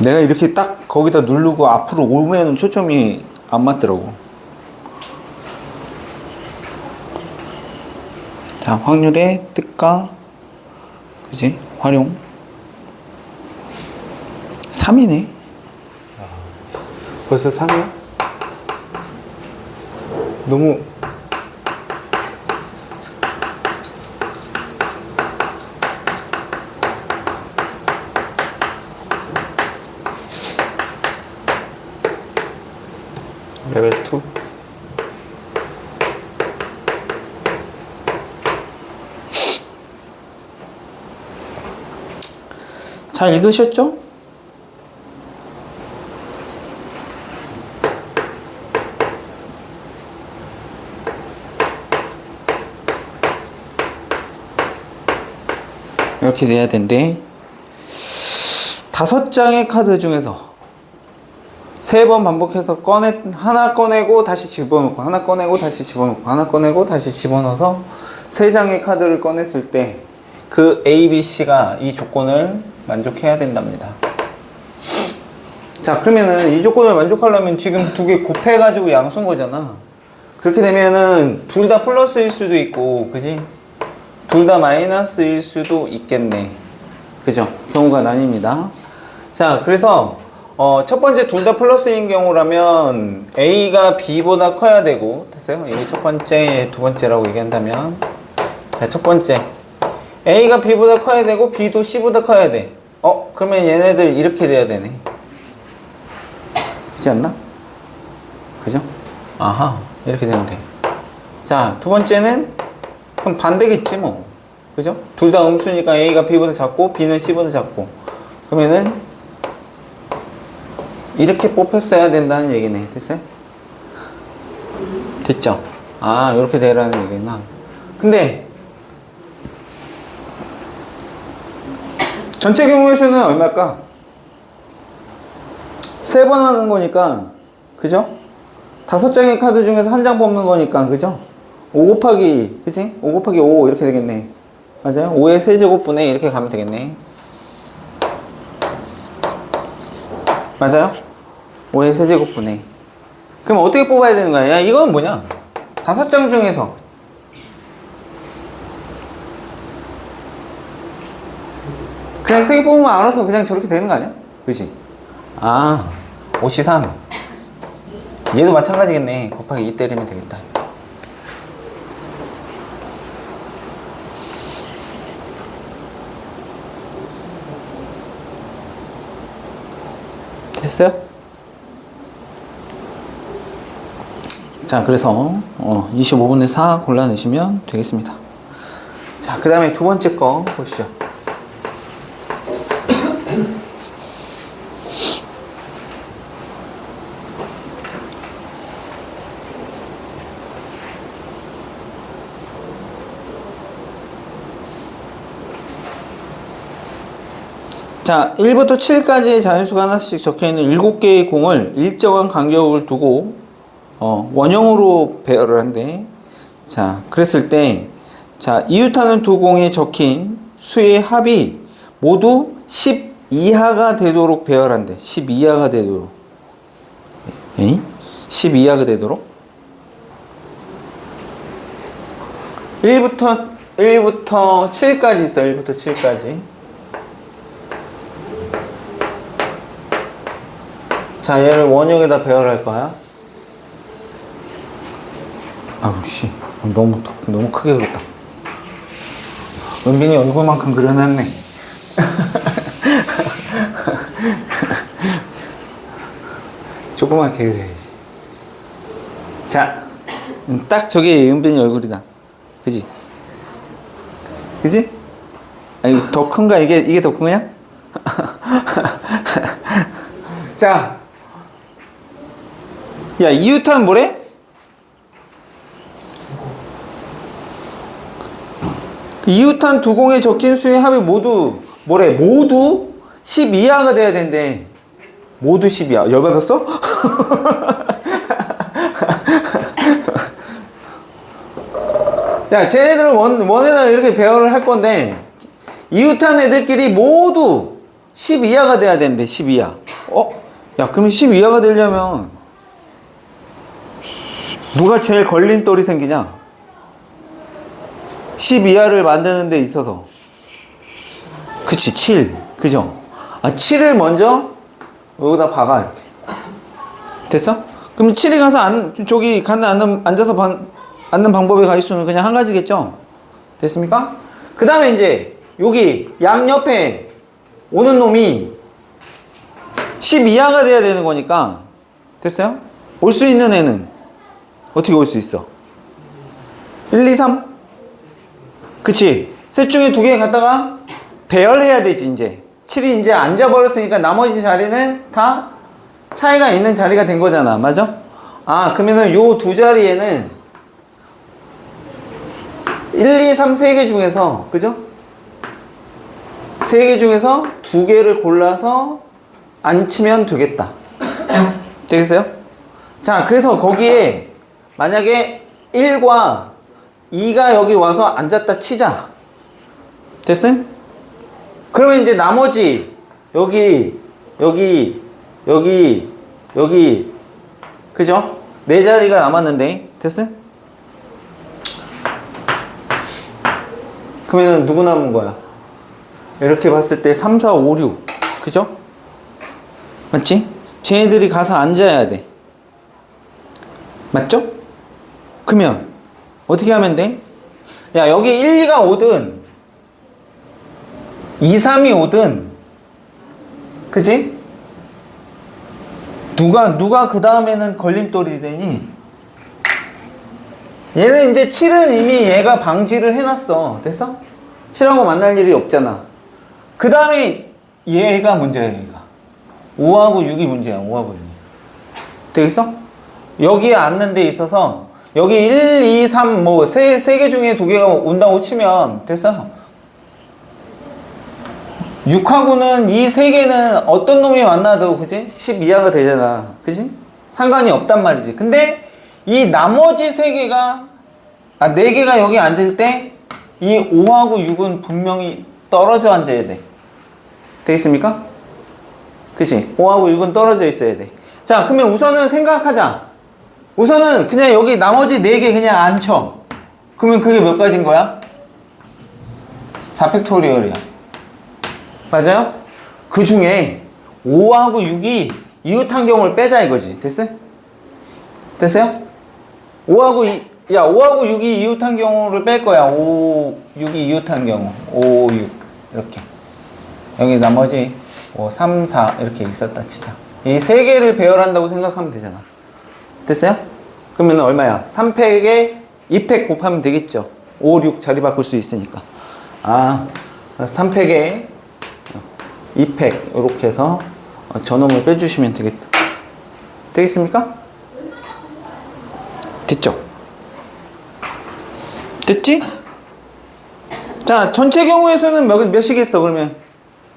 내가 이렇게 딱 거기다 누르고 앞으로 오면 초점이 안 맞더라고. 자, 확률의 뜻과, 그지? 활용. 3이네. 벌써 3이야? 너무. 레벨 2. 잘 읽으셨죠? 이렇게 돼야 된대. 5장의 카드 중에서 3번 반복해서 하나 꺼내고 다시 집어넣고, 하나 꺼내고 다시 집어넣고, 하나 꺼내고 다시 집어넣어서 3장의 카드를 꺼냈을 때 그 A, B, C가 이 조건을 만족해야 된답니다. 자, 그러면은 이 조건을 만족하려면 지금 2개 곱해가지고 양수인 거잖아. 그렇게 되면은 둘 다 플러스일 수도 있고, 그지? 둘 다 마이너스일 수도 있겠네. 그죠? 경우가 나뉩니다. 자, 그래서 첫 번째 둘 다 플러스인 경우라면 A가 B보다 커야 되고, 됐어요? 이게 첫 번째, 두 번째라고 얘기한다면, 자, 첫 번째 A가 B보다 커야 되고 B도 C보다 커야 돼. 그러면 얘네들 이렇게 돼야 되네. 그렇지 않나? 그죠? 아하, 이렇게 되면 돼. 자, 두 번째는 그럼 반대겠지 뭐. 그죠? 둘 다 음수니까 A가 B보다 작고 B는 C보다 작고, 그러면은 이렇게 뽑혔어야 된다는 얘기네. 됐어요? 됐죠? 아, 이렇게 되라는 얘기구나. 근데 전체 경우의 수는 얼마일까? 3번 하는 거니까, 그죠? 5장의 카드 중에서 한 장 뽑는 거니까, 그죠? 5 곱하기, 그치? 5 곱하기 5 이렇게 되겠네. 맞아요? 5의 세제곱분에 이렇게 가면 되겠네. 맞아요? 5의 세제곱분에. 그럼 어떻게 뽑아야 되는 거야? 야, 이건 뭐냐? 5장 중에서 그냥 3개 뽑으면 알아서 그냥 저렇게 되는 거 아니야? 그치? 아, 5시 3. 얘도 마찬가지겠네. 곱하기 2 때리면 되겠다. 됐어요? 자, 그래서 25분의 4 골라내시면 되겠습니다. 자, 그 다음에 두 번째 거 보시죠. 자, 1부터 7까지의 자연수가 하나씩 적혀있는 7개의 공을 일정한 간격을 두고 원형으로 배열을 한대. 자, 그랬을 때, 자, 이웃하는 두 공에 적힌 수의 합이 모두 10 이하가 되도록 배열한대. 10 이하가 되도록. 10 이하가 되도록. 1부터 7까지 있어. 1부터 7까지. 자, 얘를 원형에다 배열할 거야. 아우, 씨. 너무 크게 그렸다. 은빈이 얼굴만큼 그려놨네. 조그맣게 그려야지. 자, 딱 저게 은빈이 얼굴이다. 그지? 그지? 아니, 더 큰가? 이게 더 큰 거야? 자, 야, 이웃한 뭐래? 이웃한 두 공에 적힌 수의 합이 모두 뭐래? 모두 10 이하가 돼야 된대. 모두 10 이하. 열받았어? 야, 쟤네들은 원에다 이렇게 배열을 할 건데, 이웃한 애들끼리 모두 10 이하가 돼야 되는데 10 이하. 야, 그럼 10 이하가 되려면 누가 제일 걸림돌이 생기냐? 10 이하를 만드는 데 있어서. 그치, 7. 그죠? 7을 먼저 여기다 박아, 이렇게. 됐어? 그럼 7이 가서 저기 앉아서 앉는 방법의 가지수는 그냥 한 가지겠죠? 됐습니까? 그 다음에 이제 여기 양옆에 오는 놈이 10 이하가 돼야 되는 거니까. 됐어요? 올 수 있는 애는 어떻게 올 수 있어? 1, 2, 3? 그치? 셋 중에 두 개 갖다가 배열해야 되지, 이제. 7이 이제 앉아버렸으니까 나머지 자리는 다 차이가 있는 자리가 된 거잖아. 맞아? 그러면은 요 두 자리에는 1, 2, 3 세 개 중에서, 그죠? 세 개 중에서 두 개를 골라서 앉히면 되겠다. 되겠어요? 자, 그래서 거기에 만약에 1과 2가 여기 와서 앉았다 치자. 됐음? 그러면 이제 나머지 여기 그죠? 네 자리가 남았는데. 됐음? 그러면 누구 남은 거야? 이렇게 봤을 때 3, 4, 5, 6 그죠? 맞지? 쟤네들이 가서 앉아야 돼. 맞죠? 그러면 어떻게 하면 돼? 야, 여기 1, 2가 오든 2, 3이 오든, 그치? 누가 그 다음에는 걸림돌이 되니? 얘는 이제 7은 이미 얘가 방지를 해놨어. 됐어? 7하고 만날 일이 없잖아. 그 다음에 얘가 문제야, 얘가. 5하고 6이 문제야, 5하고 6이. 되겠어? 여기에 앉는 데 있어서, 여기 1, 2, 3, 세 개 중에 두 개가 온다고 치면, 됐어? 6하고는 이 세 개는 어떤 놈이 만나도, 그지? 10 이하가 되잖아. 그지? 상관이 없단 말이지. 근데 이 나머지 세 개가, 네 개가 여기 앉을 때, 이 5하고 6은 분명히 떨어져 앉아야 돼. 되겠습니까? 그치? 5하고 6은 떨어져 있어야 돼. 자, 그러면 우선은 생각하자. 우선은 그냥 여기 나머지 네 개 그냥 앉혀. 그러면 그게 몇 가지인 거야? 4팩토리얼이야. 맞아요? 그 중에 5하고 6이 이웃환경을 빼자 이거지. 됐어? 됐어요? 5하고 6이 이웃환경을 뺄 거야. 5, 6이 이웃한 경우. 5, 6 이렇게. 여기 나머지 3, 4 이렇게 있었다 치자. 이 세 개를 배열한다고 생각하면 되잖아. 됐어요? 그러면 얼마야? 3팩에 2팩 곱하면 되겠죠. 5, 6 자리 바꿀 수 있으니까. 3팩에 2팩 이렇게 해서 저놈을 빼주시면 되겠다. 되겠습니까? 됐죠? 됐지? 자, 전체 경우의 수는 몇이겠어 그러면?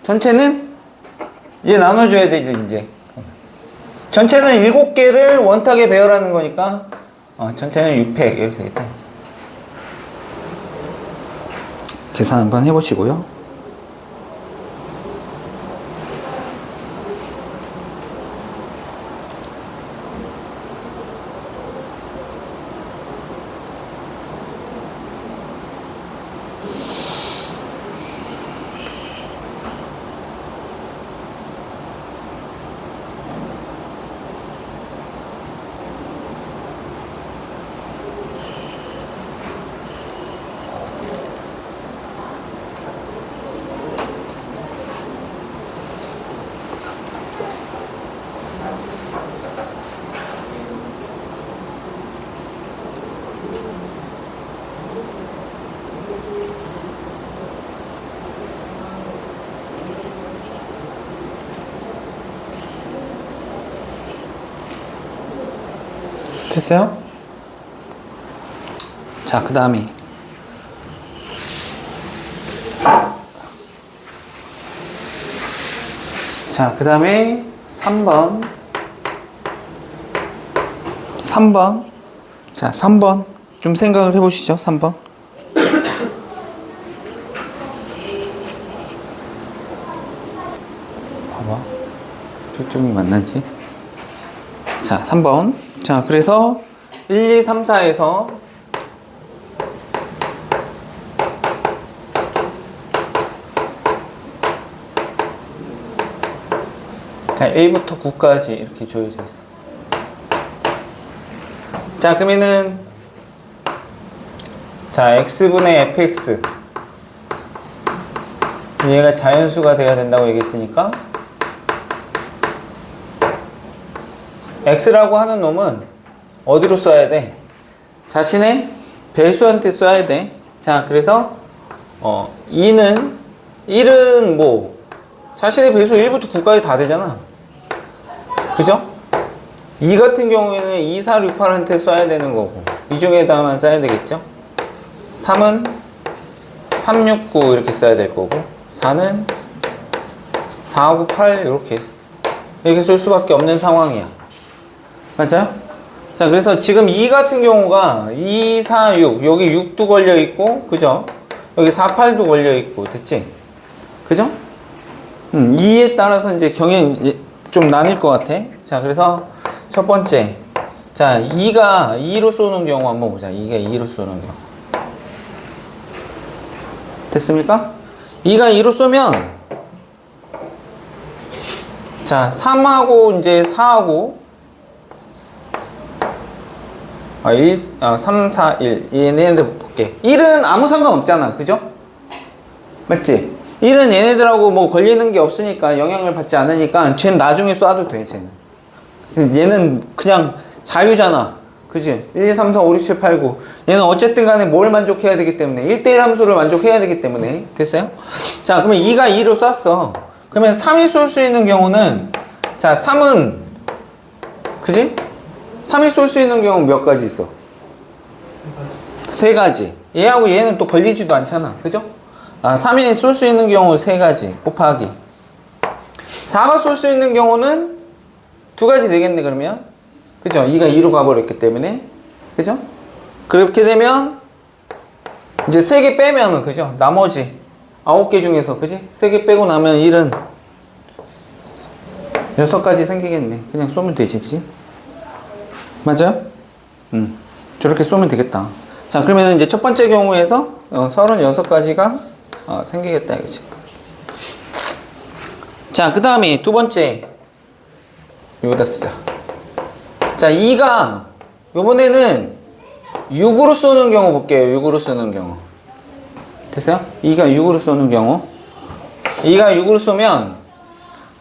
전체는 얘 나눠줘야 되지 이제. 전체는 7개를 원탁에 배열하는 거니까 전체는 6팩 이렇게 되겠다. 계산 한번 해보시고요. 됐어요? 자, 그 다음에 그 다음에 3번 자, 3번 좀 생각을 해보시죠. 3번 봐봐. 초점이 맞나지? 자, 3번. 자, 그래서 1, 2, 3, 4에서 자, 1부터 9까지 이렇게 조여져 있어. 자, 그러면은 자, x분의 fx 얘가 자연수가 돼야 된다고 얘기했으니까 x라고 하는 놈은 어디로 써야 돼? 자신의 배수한테 써야 돼. 자, 그래서 1은 뭐 자신의 배수 1부터 9까지 다 되잖아. 그죠? 2 같은 경우에는 2, 4, 6, 8한테 써야 되는 거고 이 중에다만 써야 되겠죠? 3은 3, 6, 9 이렇게 써야 될 거고 4는 4, 9, 8 이렇게 쓸 수밖에 없는 상황이야. 맞아요? 자, 그래서 지금 2 같은 경우가 2, 4, 6 여기 6도 걸려 있고 그죠? 여기 4, 8도 걸려 있고 됐지? 그죠? 2에 따라서 이제 경향이 좀 나뉠 것 같아. 자, 그래서 첫 번째 자, 2가 2로 쏘는 경우 한번 보자. 2가 2로 쏘는 경우 됐습니까? 2가 2로 쏘면 자, 3하고 이제 4하고 3, 4, 1 얘네들 볼게. 1은 아무 상관없잖아. 그죠? 맞지? 1은 얘네들하고 뭐 걸리는 게 없으니까 영향을 받지 않으니까 쟤는 나중에 쏴도 돼. 쟤는 얘는 그냥 자유잖아. 그지? 1, 2, 3, 4, 5, 6, 7, 8, 9 얘는 어쨌든 간에 뭘 만족해야 되기 때문에 1대1 함수를 만족해야 되기 때문에 됐어요? 자, 그러면 2가 2로 쐈어. 그러면 3이 쏠 수 있는 경우는 자, 3은 그지? 3이 쏠 수 있는 경우는 몇 가지 있어? 세 가지. 얘하고 얘는 또 걸리지도 않잖아. 그죠? 3이 쏠 수 있는 경우 세 가지 곱하기 4가 쏠 수 있는 경우는 두 가지 되겠네. 그러면 그죠? 2가 2로 가버렸기 때문에 그죠? 그렇게 되면 이제 3개 빼면은 그죠? 나머지 9개 중에서 그지? 3개 빼고 나면 1은 6가지 생기겠네. 그냥 쏘면 되지. 그지? 맞아요? 저렇게 쏘면 되겠다. 자, 그러면 이제 첫 번째 경우에서 36가지가 생기겠다 이거지. 자, 그 다음에 두 번째 여기다 쓰자. 자, 2가 요번에는 6으로 쏘는 경우 볼게요. 6으로 쏘는 경우 됐어요? 2가 6으로 쏘는 경우 2가 6으로 쏘면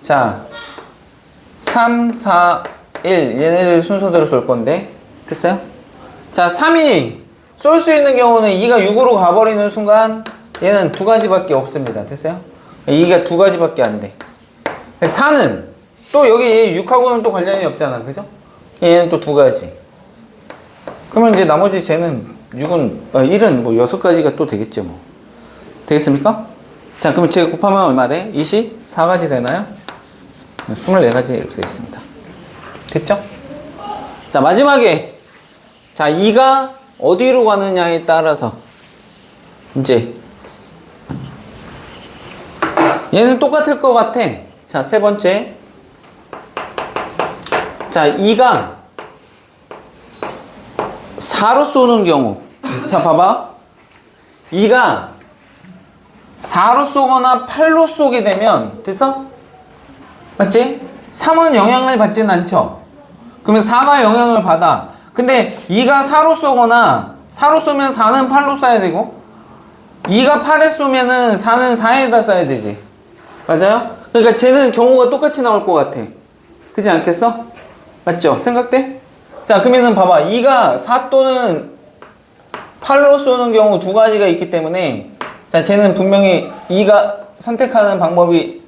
자 3, 4, 1 얘네들 순서대로 쏠 건데 됐어요? 자, 3이 쏠 수 있는 경우는 2가 6으로 가버리는 순간 얘는 두 가지밖에 없습니다. 됐어요? 2가 두 가지밖에 안 돼. 4는 또 여기 6하고는 또 관련이 없잖아. 그죠? 얘는 또 두 가지. 그러면 이제 나머지 쟤는 1은 뭐 6가지가 또 되겠죠. 뭐. 되겠습니까? 자, 그러면 제가 곱하면 얼마 돼? 24가지 되나요? 24가지 이렇게 되겠습니다. 됐죠? 자, 마지막에 자, 2가 어디로 가느냐에 따라서 이제 얘는 똑같을 것 같아. 자, 세 번째 자, 2가 4로 쏘는 경우 자, 봐봐 2가 4로 쏘거나 8로 쏘게 되면 됐어? 맞지? 3은 영향을 받지는 않죠. 그러면 4가 영향을 받아. 근데 2가 4로 쏘거나 4로 쏘면 4는 8로 쏴야 되고 2가 8에 쏘면은 4는 4에다 쏴야 되지. 맞아요? 그러니까 쟤는 경우가 똑같이 나올 것 같아. 그렇지 않겠어? 맞죠? 생각돼? 자, 그러면은 봐봐 2가 4 또는 8로 쏘는 경우 두 가지가 있기 때문에 자, 쟤는 분명히 2가 선택하는 방법이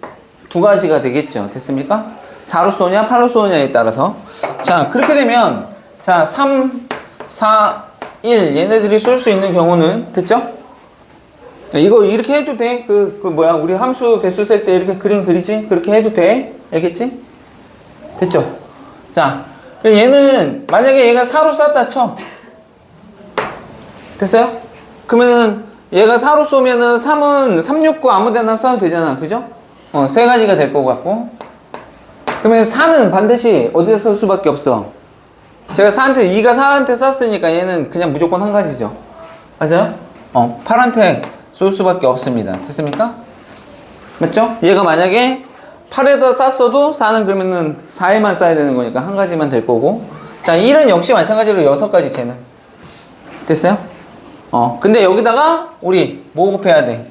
두 가지가 되겠죠. 됐습니까? 4로 쏘냐 8로 쏘느냐에 따라서 자, 그렇게 되면 자, 3, 4, 1 얘네들이 쏠 수 있는 경우는 됐죠? 이거 이렇게 해도 돼. 우리 함수 개수 셀 때 이렇게 그림 그리지? 그렇게 해도 돼. 알겠지? 됐죠? 자, 얘는 만약에 얘가 4로 쐈다 쳐. 됐어요? 그러면은 얘가 4로 쏘면은 3은 3, 6, 9 아무 데나 쏴도 되잖아. 그죠? 세 가지가 될 것 같고 그러면 4는 반드시 어디다 쓸 수밖에 없어? 제가 4한테 2가 4한테 썼으니까 얘는 그냥 무조건 한 가지죠. 맞아요? 8한테 쏠 수밖에 없습니다. 됐습니까? 맞죠? 얘가 만약에 8에다 쌌어도 4는 그러면은 4에만 써야 되는 거니까 한 가지만 될 거고. 자, 1은 역시 마찬가지로 6가지 쟤는. 됐어요? 근데 여기다가 우리 뭐 곱해야 돼?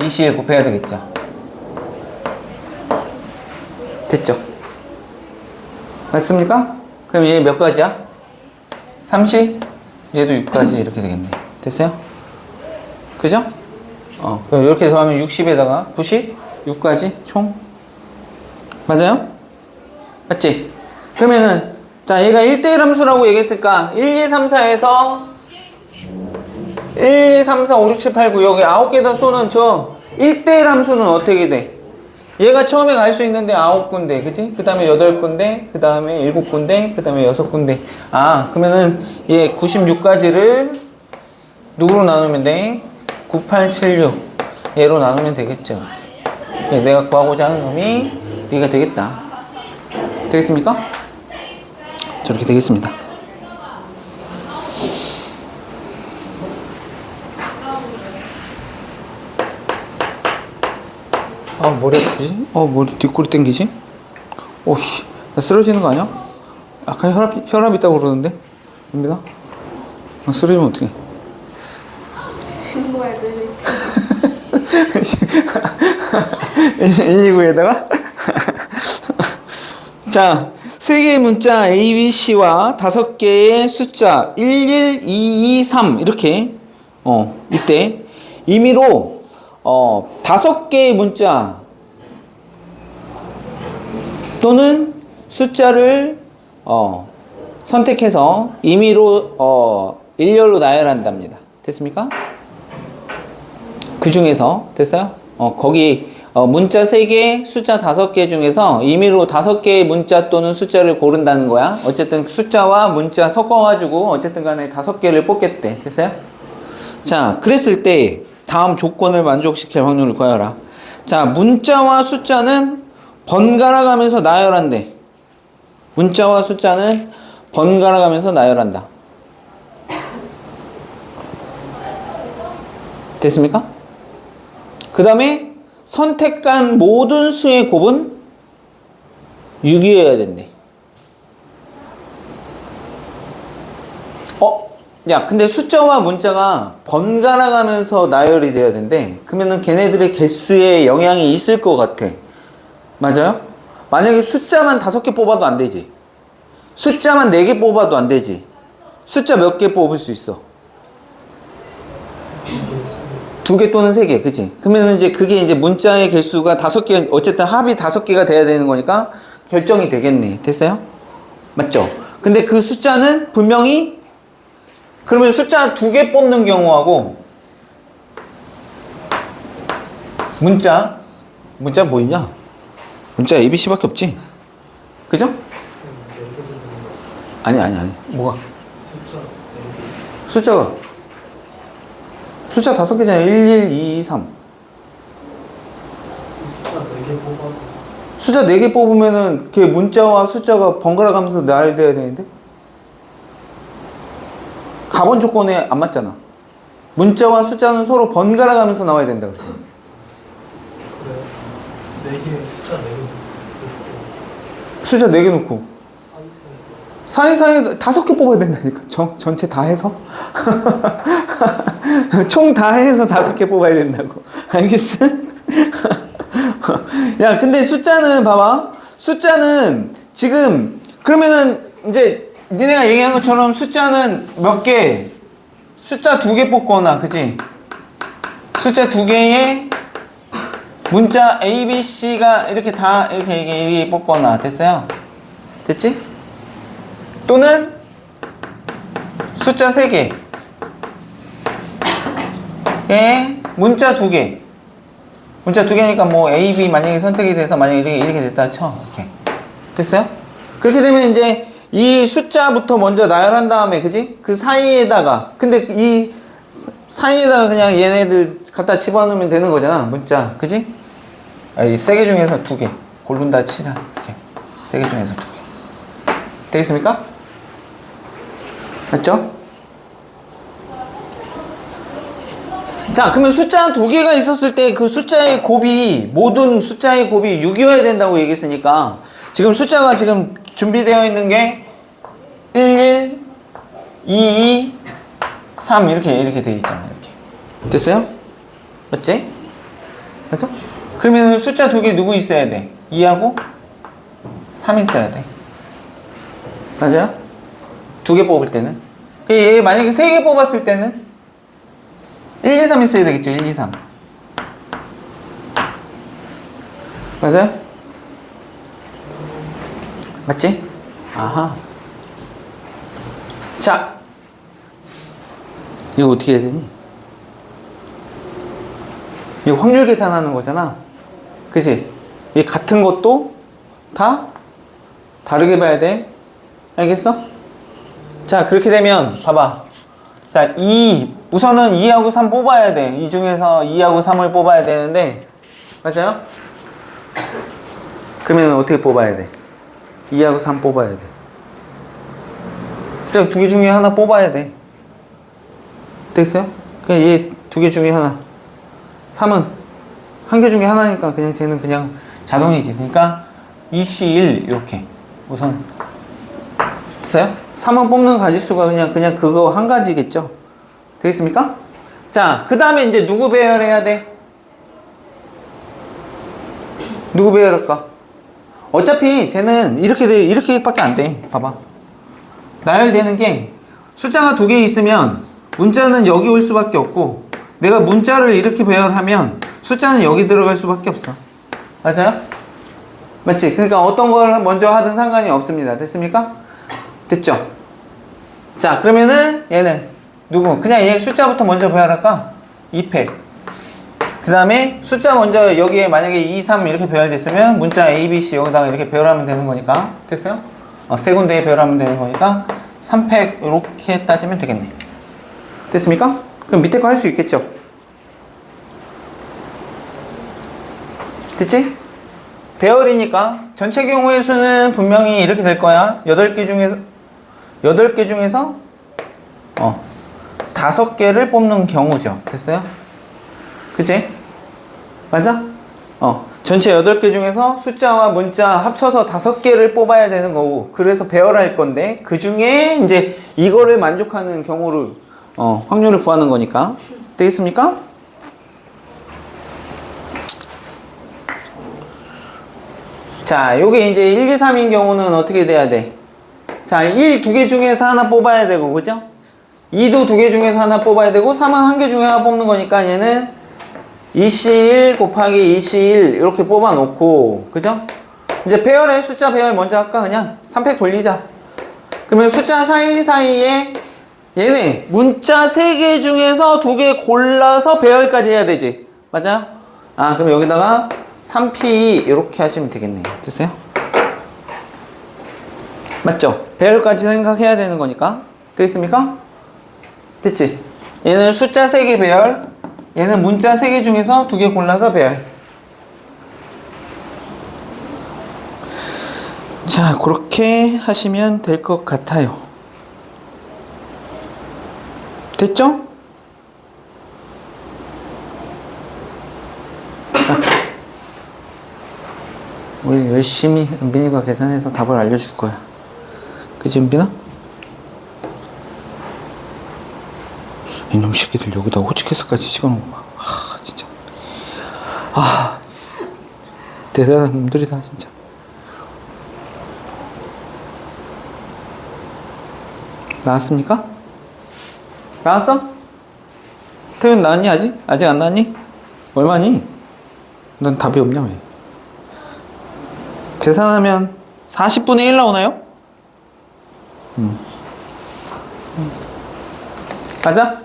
21 곱해야 되겠죠. 됐죠? 맞습니까? 그럼 얘 몇 가지야? 30? 얘도 6가지 이렇게 되겠네. 됐어요? 그죠? 그럼 이렇게 더하면 60에다가 90? 6가지 총? 맞아요? 맞지? 그러면은 자, 얘가 1대1 함수라고 얘기했을까? 1, 2, 3, 4에서 1, 2, 3, 4, 5, 6, 7, 8, 9 여기 9개다 쏘는 저 1대1 함수는 어떻게 돼? 얘가 처음에 갈 수 있는데 9군데, 그치? 그 다음에 8군데, 그 다음에 7군데, 그 다음에 6군데. 그러면은 얘 96가지를 누구로 나누면 돼? 9, 8, 7, 6 얘로 나누면 되겠죠. 내가 구하고자 하는 놈이 얘가 되겠다. 되겠습니까? 저렇게 되겠습니다. 머리 아프지? 머리 뒷골이 땡기지? 오씨, 나 쓰러지는 거 아니야? 약간 혈압 있다고 그러는데? 입니다. 쓰러지면 어떡해? 신고해드릴게요. 129에다가 자, 3개의 문자 A, B, C와 5개의 숫자 1, 1, 2, 2, 3 이렇게 이때 임의로 5개의 문자 또는 숫자를 선택해서 임의로 일렬로 나열한답니다. 됐습니까? 그 중에서 됐어요? 거기 문자 3개, 숫자 5개 중에서 임의로 5개의 문자 또는 숫자를 고른다는 거야. 어쨌든 숫자와 문자 섞어가지고 어쨌든 간에 5개를 뽑겠대. 됐어요? 자, 그랬을 때 다음 조건을 만족시킬 확률을 구하여라. 자, 문자와 숫자는 번갈아 가면서 나열한대. 문자와 숫자는 번갈아 가면서 나열한다. 됐습니까? 그 다음에 선택한 모든 수의 곱은 6이어야 된대. 야, 근데 숫자와 문자가 번갈아 가면서 나열이 돼야 된대. 그러면은 걔네들의 개수에 영향이 있을 것 같아. 맞아요? 만약에 숫자만 5개 뽑아도 안 되지. 숫자만 4개 뽑아도 안 되지. 숫자 몇 개 뽑을 수 있어? 2개 또는 3개, 그치? 그러면 이제 그게 이제 문자의 개수가 5개, 어쨌든 합이 5개가 돼야 되는 거니까 결정이 되겠네. 됐어요? 맞죠? 근데 그 숫자는 분명히 그러면 숫자 2개 뽑는 경우하고 문자 뭐 있냐? 문자 ABC밖에 없지? 그죠? 아니. 뭐가? 숫자 5개잖아. 1, 1, 2, 3. 숫자 4개 뽑으면은 그 문자와 숫자가 번갈아 가면서 나열돼야 되는데? 가번 조건에 안 맞잖아. 문자와 숫자는 서로 번갈아 가면서 나와야 된다 그랬어. 그래. 4개 숫자 4개 놓고. 사이사이 5개 뽑아야 된다니까. 전체 다 해서. 총 다 해서 5개 뽑아야 된다고. 알겠어? 야, 근데 숫자는 봐봐. 숫자는 지금 그러면은 이제 니네가 얘기한 것처럼 숫자는 몇 개? 숫자 2개 뽑거나, 그치? 숫자 2개에 문자 A, B, C가 이렇게 다 이렇게 뽑거나, 됐어요? 됐지? 또는 숫자 3개 에 문자 2개. 문자 2개니까 뭐 A, B 만약에 선택이 돼서 만약에 이렇게 됐다 쳐. 이렇게. 됐어요? 그렇게 되면 이제 이 숫자부터 먼저 나열한 다음에, 그지? 그 사이에다가, 근데 이 사이에다가 그냥 얘네들 갖다 집어넣으면 되는 거잖아, 문자. 그지? 이 3개 중에서 2개. 고른다 치자. 이렇게. 세 개 중에서 두 개. 되겠습니까? 맞죠? 자, 그러면 숫자 두 개가 있었을 때 그 숫자의 곱이, 모든 숫자의 곱이 6이어야 된다고 얘기했으니까, 지금 숫자가 지금 준비되어 있는 게 11, 22, 3 이렇게 되어 있잖아요. 이렇게. 됐어요? 맞지? 맞죠? 그러면 숫자 두 개 누구 있어야 돼? 2하고 3 있어야 돼. 맞아요? 두 개 뽑을 때는. 얘 만약에 세 개 뽑았을 때는 1, 2, 3 있어야 되겠죠. 1, 2, 3. 맞아요? 맞지? 아하. 자, 이거 어떻게 해야 되니? 이거 확률 계산하는 거잖아. 그치? 이 같은 것도 다 다르게 봐야 돼. 알겠어? 자, 그렇게 되면 봐봐. 자, 우선은 2하고 3 뽑아야 돼. 이 중에서 2하고 3을 뽑아야 되는데, 맞아요? 그러면 어떻게 뽑아야 돼? 2하고 3 뽑아야 돼. 그냥 두 개 중에 하나 뽑아야 돼. 됐어요? 그냥 얘 두 개 중에 하나. 3은 한 개 중에 하나니까 그냥 쟤는 그냥 자동이지. 그러니까 2C1 이렇게 우선 됐어요? 3은 뽑는 가지수가 그냥 그거 한 가지겠죠. 되겠습니까? 자, 그 다음에 이제 누구 배열해야 돼? 누구 배열할까? 어차피 쟤는 이렇게밖에 안 돼. 봐봐. 나열되는 게 숫자가 두 개 있으면 문자는 여기 올 수밖에 없고, 내가 문자를 이렇게 배열하면 숫자는 여기 들어갈 수밖에 없어. 맞아요? 맞지? 그러니까 어떤 걸 먼저 하든 상관이 없습니다. 됐습니까? 됐죠? 자, 그러면은 얘는 누구? 그냥 얘 숫자부터 먼저 배열할까? 2팩. 그 다음에 숫자 먼저 여기에 만약에 2, 3 이렇게 배열됐으면 문자 A, B, C 여기다가 이렇게 배열하면 되는 거니까. 됐어요? 세 군데에 배열하면 되는 거니까 3팩 이렇게 따지면 되겠네. 됐습니까? 그럼 밑에 거 할 수 있겠죠? 됐지? 배열이니까 전체 경우의 수는 분명히 이렇게 될 거야. 8개 중에서 5개를 뽑는 경우죠. 됐어요? 그치? 맞아? 전체 8개 중에서 숫자와 문자 합쳐서 5개를 뽑아야 되는 거고, 그래서 배열할 건데, 그 중에 이제 이거를 만족하는 경우를, 확률을 구하는 거니까. 되겠습니까? 자, 요게 이제 1, 2, 3인 경우는 어떻게 돼야 돼? 자, 1 두 개 중에서 하나 뽑아야 되고, 그죠? 2도 두 개 중에서 하나 뽑아야 되고, 3은 한 개 중에 하나 뽑는 거니까 얘는 2C1 곱하기 2C1 이렇게 뽑아 놓고, 그죠? 이제 배열해. 숫자 배열 먼저 할까? 그냥 3팩 돌리자. 그러면 숫자 사이사이에 얘네 문자 3개 중에서 2개 골라서 배열까지 해야 되지. 맞아요? 그럼 여기다가 3P 이렇게 하시면 되겠네요. 됐어요? 맞죠? 배열까지 생각해야 되는 거니까. 되겠습니까? 됐지? 얘는 숫자 3개 배열, 얘는 문자 3개 중에서 2개 골라서 배열. 자, 그렇게 하시면 될 것 같아요. 됐죠? 자, 우리 열심히 은빈이가 계산해서 답을 알려줄 거야. 그치, 은빈아? 이놈 새끼들 여기다 호치키스까지 찍어놓은 거 봐. 진짜. 대단한 놈들이다, 진짜. 나왔습니까? 나왔어? 태윤 나왔니, 아직? 아직 안 나왔니? 얼마니? 넌 답이 없냐, 왜? 계산하면 40분의 1 나오나요? 맞아?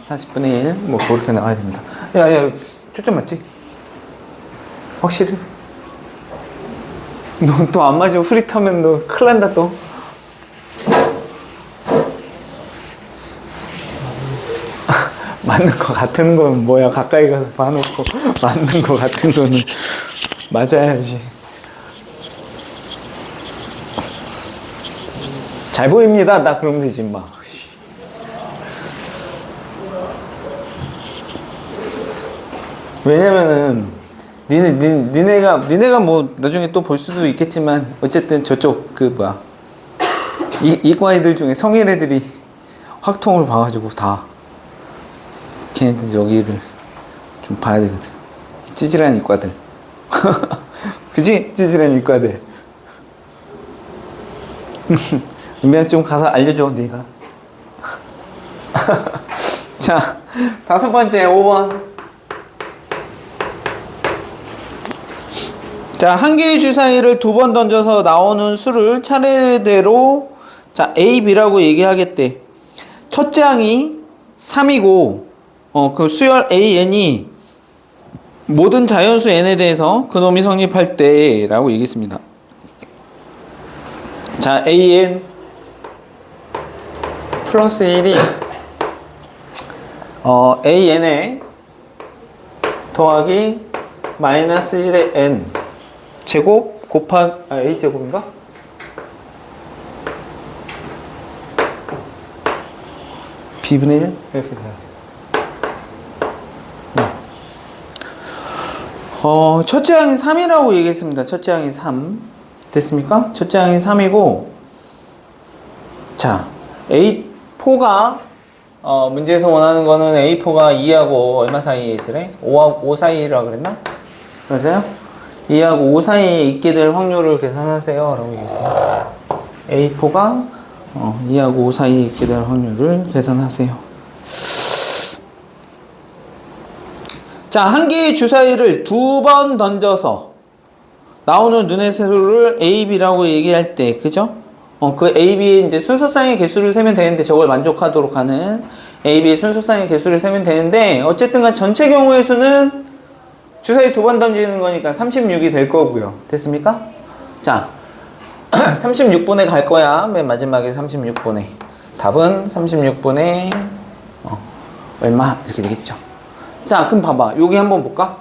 40분의 1, 뭐, 그렇게 나와야 됩니다. 야, 초점 맞지? 확실히? 너 또 안 맞으면 흐릿하면 너 큰일 난다, 또. 맞는 거 같은 건 뭐야, 가까이 가서 봐놓고, 맞는 거 같은 거는 맞아야지. 잘 보입니다. 나 그러면 되지, 마. 왜냐면은, 니네가 뭐, 나중에 또 볼 수도 있겠지만, 어쨌든 저쪽, 이과 애들 중에 성인 애들이 확통을 봐가지고 다, 걔네들 여기를 좀 봐야 되거든. 찌질한 이과들. 그지? 찌질한 이과들. 은비야 좀 가서 알려줘, 네가. 자, 5번째, 5번. 자, 한 개의 주사위를 2번 던져서 나오는 수를 차례대로, 자, A, B라고 얘기하겠대. 첫째 항이 3이고, 그 수열 AN이 모든 자연수 N에 대해서 그놈이 성립할 때라고 얘기했습니다. 자, AN 플러스 1이 AN에 더하기 마이너스 1의 N 제곱 A 제곱인가? B분의 1? 이렇게 되었어. 첫째 항이 3이라고 얘기했습니다. 첫째 항이 3. 됐습니까? 첫째 항이 3이고, 자, A4가, 문제에서 원하는 거는 A4가 2하고 얼마 사이에 있으래? 5 사이라고 그랬나? 맞아요? 2하고 5 사이에 있게 될 확률을 계산하세요. 라고 얘기했어요. A4가, 2하고 5 사이에 있게 될 확률을 계산하세요. 자, 한 개의 주사위를 2번 던져서 나오는 눈의 세로를 A, B라고 얘기할 때, 그죠? 그 A, B의 이제 순서쌍의 개수를 세면 되는데, 저걸 만족하도록 하는 A, B의 순서쌍의 개수를 세면 되는데, 어쨌든 간 전체 경우의 수는 주사위 2번 던지는 거니까 36이 될 거고요. 됐습니까? 자, 36분에 갈 거야. 맨 마지막에 36분에. 답은 36분에, 얼마? 이렇게 되겠죠. 자, 그럼 봐봐. 여기 한번 볼까?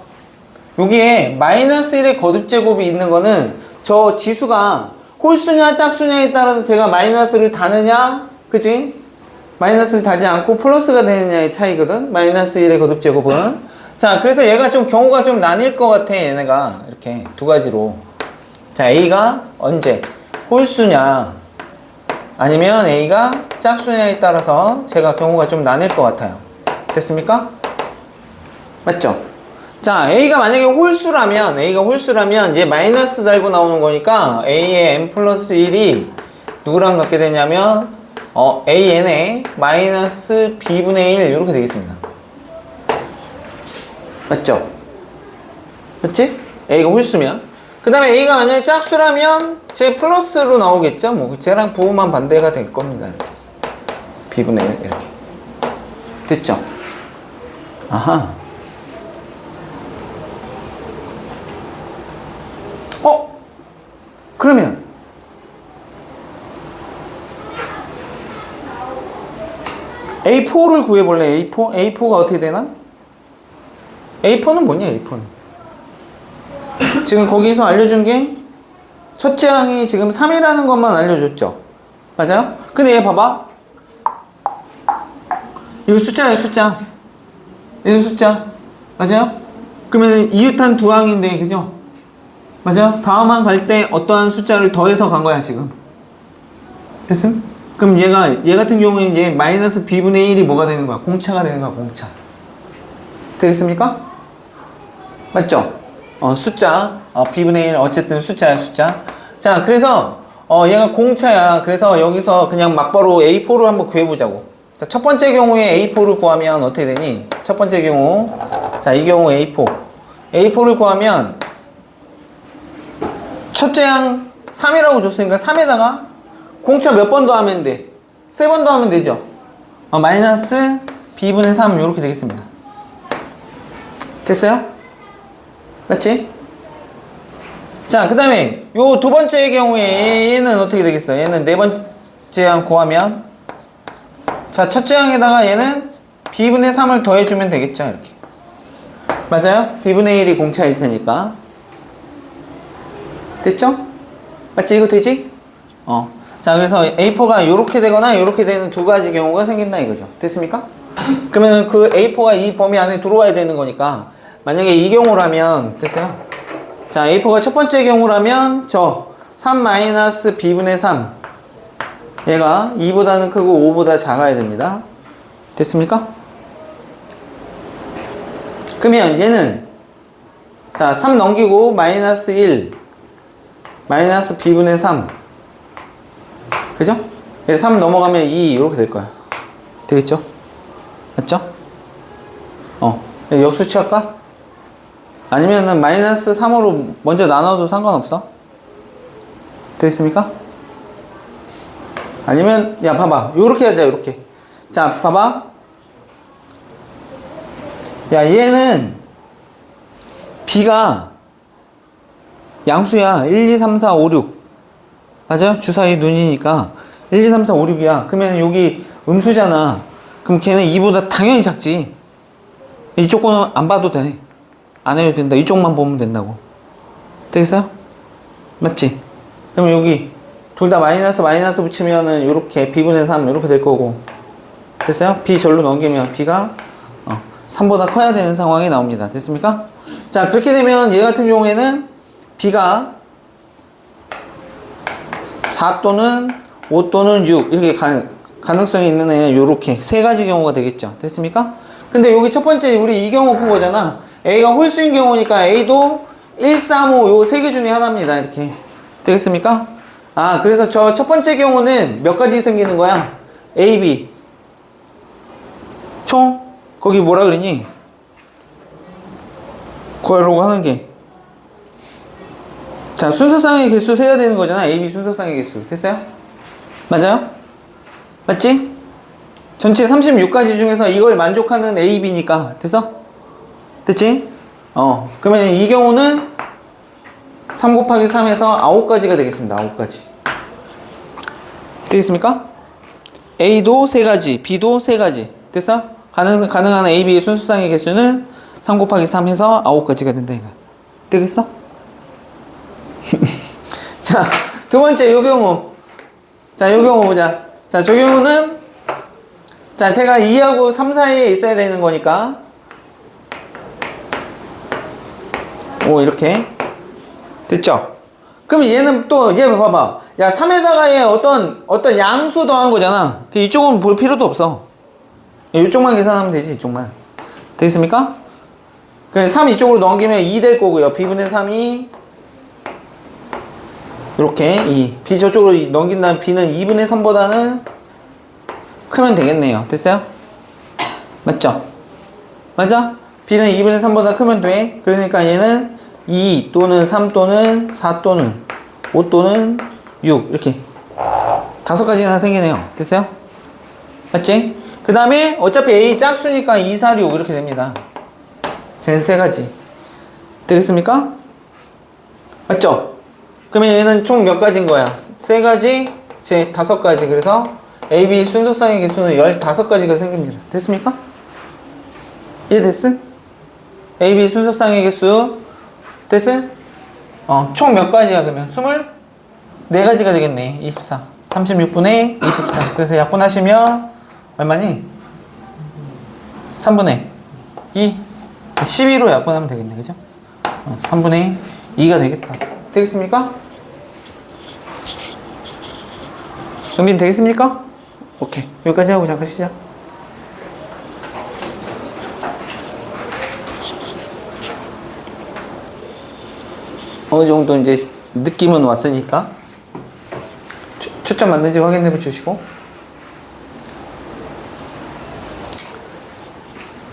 여기에 마이너스 1의 거듭제곱이 있는 거는 저 지수가 홀수냐 짝수냐에 따라서 제가 마이너스를 다느냐, 그치? 마이너스를 다지 않고 플러스가 되느냐의 차이거든. 마이너스 1의 거듭제곱은. 자, 그래서 얘가 좀 경우가 좀 나뉠 것 같아. 얘네가 이렇게 두 가지로. 자, A가 언제 홀수냐 아니면 A가 짝수냐에 따라서 제가 경우가 좀 나뉠 것 같아요. 됐습니까? 맞죠? 자, A가 만약에 홀수라면 얘 마이너스 달고 나오는 거니까 A의 n 플러스 1이 누구랑 같게 되냐면 AN의 마이너스 B분의 1 이렇게 되겠습니다. 맞죠? 맞지? A가 홀수면. 그 다음에 A가 만약에 짝수라면 제 플러스로 나오겠죠? 뭐 쟤랑 부호만 반대가 될 겁니다. 이렇게. B분의 1 이렇게. 됐죠? 아하. 그러면 A4를 구해볼래? A4가 어떻게 되나? A4는 뭐냐? A4는 지금 거기서 알려준 게 첫째 항이 지금 3이라는 것만 알려줬죠? 맞아요? 근데 얘 봐봐. 이거 숫자예요, 숫자. 얘는 숫자. 맞아요? 그러면 이웃한 두 항인데, 그죠? 맞아? 다음 항 갈 때 어떠한 숫자를 더해서 간 거야, 지금. 됐음? 그럼 얘 같은 경우에 이제 마이너스 B분의 1이 뭐가 되는 거야? 공차가 되는 거야, 공차. 되겠습니까? 맞죠? 숫자. B분의 1, 어쨌든 숫자야, 숫자. 자, 그래서, 얘가 공차야. 그래서 여기서 그냥 막바로 A4를 한번 구해보자고. 자, 첫 번째 경우에 A4를 구하면 어떻게 되니? 첫 번째 경우. 자, 이 경우 A4. A4를 구하면, 첫째 항 3이라고 줬으니까 3에다가 공차 몇 번 더하면 돼? 3번 더하면 되죠? 마이너스 B분의 3 이렇게 되겠습니다. 됐어요? 맞지? 자, 그 다음에 요 두 번째의 경우에 얘는 어떻게 되겠어? 얘는 네 번째 항 구하면, 자, 첫째 항에다가 얘는 B분의 3을 더해주면 되겠죠? 이렇게. 맞아요? B분의 1이 공차일 테니까. 됐죠? 맞지? 이거 되지? 자, 그래서 A4가 이렇게 되거나 이렇게 되는 두 가지 경우가 생긴다 이거죠. 됐습니까? 그러면 그 A4가 이 범위 안에 들어와야 되는 거니까 만약에 이 경우라면 됐어요? 자, A4가 첫 번째 경우라면 저 3-b분의 3 얘가 2보다는 크고 5보다 작아야 됩니다. 됐습니까? 그러면 얘는 자, 3 넘기고 마이너스 1 마이너스 b분의 3 그죠? 3 넘어가면 2 이렇게 될 거야. 되겠죠? 맞죠? 역수 취할까? 아니면은 마이너스 3으로 먼저 나눠도 상관없어? 되겠습니까? 아니면 야 봐봐 요렇게 하자 요렇게. 자 봐봐 야 얘는 b가 양수야. 1, 2, 3, 4, 5, 6 맞아요? 주사위 눈이니까 1, 2, 3, 4, 5, 6이야. 그러면 여기 음수잖아. 그럼 걔는 2보다 당연히 작지. 이쪽 거는 안 봐도 돼. 안 해도 된다. 이쪽만 보면 된다고. 되겠어요? 맞지? 그럼 여기 둘 다 마이너스 붙이면은 요렇게 b분의 3 이렇게 될 거고. 됐어요? b 절로 넘기면 b가 3보다 커야 되는 상황이 나옵니다. 됐습니까? 자, 그렇게 되면 얘 같은 경우에는 b가 4 또는 5 또는 6 이렇게 가능성이 있는 애는 요렇게 세 가지 경우가 되겠죠. 됐습니까? 근데 여기 첫 번째 우리 이 경우 푼 거잖아. A가 홀수인 경우니까 A도 1, 3, 5 요 세 개 중에 하나입니다. 이렇게. 되겠습니까? 아, 그래서 저 첫 번째 경우는 몇 가지 생기는 거야? A, B. 총? 거기 뭐라 그러니? 구하려고 하는 게. 자, 순서상의 개수 세야 되는 거잖아. A, B 순서상의 개수. 됐어요? 맞아요? 맞지? 전체 36가지 중에서 이걸 만족하는 A, B니까. 됐어? 됐지? 그러면 이 경우는 3 곱하기 3에서 9가지가 되겠습니다. 9가지. 되겠습니까? A도 3가지, B도 3가지. 됐어? 가능한 A, B의 순수상의 개수는 3 곱하기 3에서 9가지가 된다. 이거. 되겠어? 자, 두 번째, 요 경우. 자, 요 경우 보자. 자, 저 경우는, 자, 제가 2하고 3 사이에 있어야 되는 거니까. 오, 이렇게. 됐죠? 그럼 얘는 또, 얘 봐봐. 야, 3에다가 얘 어떤 양수 더한 거잖아. 이쪽은 볼 필요도 없어. 이쪽만 계산하면 되지, 이쪽만. 되겠습니까? 그럼 3 이쪽으로 넘기면 2 될 거고요. b분의 3이 이렇게 2. b 저쪽으로 넘긴 다음 b는 2분의 3보다는 크면 되겠네요. 됐어요? 맞죠? 맞아? b는 2분의 3보다 크면 돼. 그러니까 얘는 2 또는 3 또는 4 또는 5 또는 6 이렇게 5가지나 생기네요. 됐어요? 맞지? 그 다음에 어차피 A 짝수니까 2, 4, 6 이렇게 됩니다. 쟤는 3가지. 되겠습니까? 맞죠? 그러면 얘는 총 몇 가지인 거야? 3가지, 제 5가지. 그래서 A, B 순서상의 개수는 15가지가 생깁니다. 됐습니까? 이해됐음? A, B 순서상의 개수 됐음? 총 몇 가지야 그러면? 24가지가 되겠네. 24. 36분의 24. 그래서 약분하시면 얼마니? 3분의 2. 12로 약분하면 되겠네. 그죠? 3분의 2가 되겠다. 되겠습니까? 준비는 되겠습니까? 오케이. 여기까지 하고 잠깐 시작. 어느 정도 이제 느낌은 왔으니까 초점 맞는지 확인해 주시고.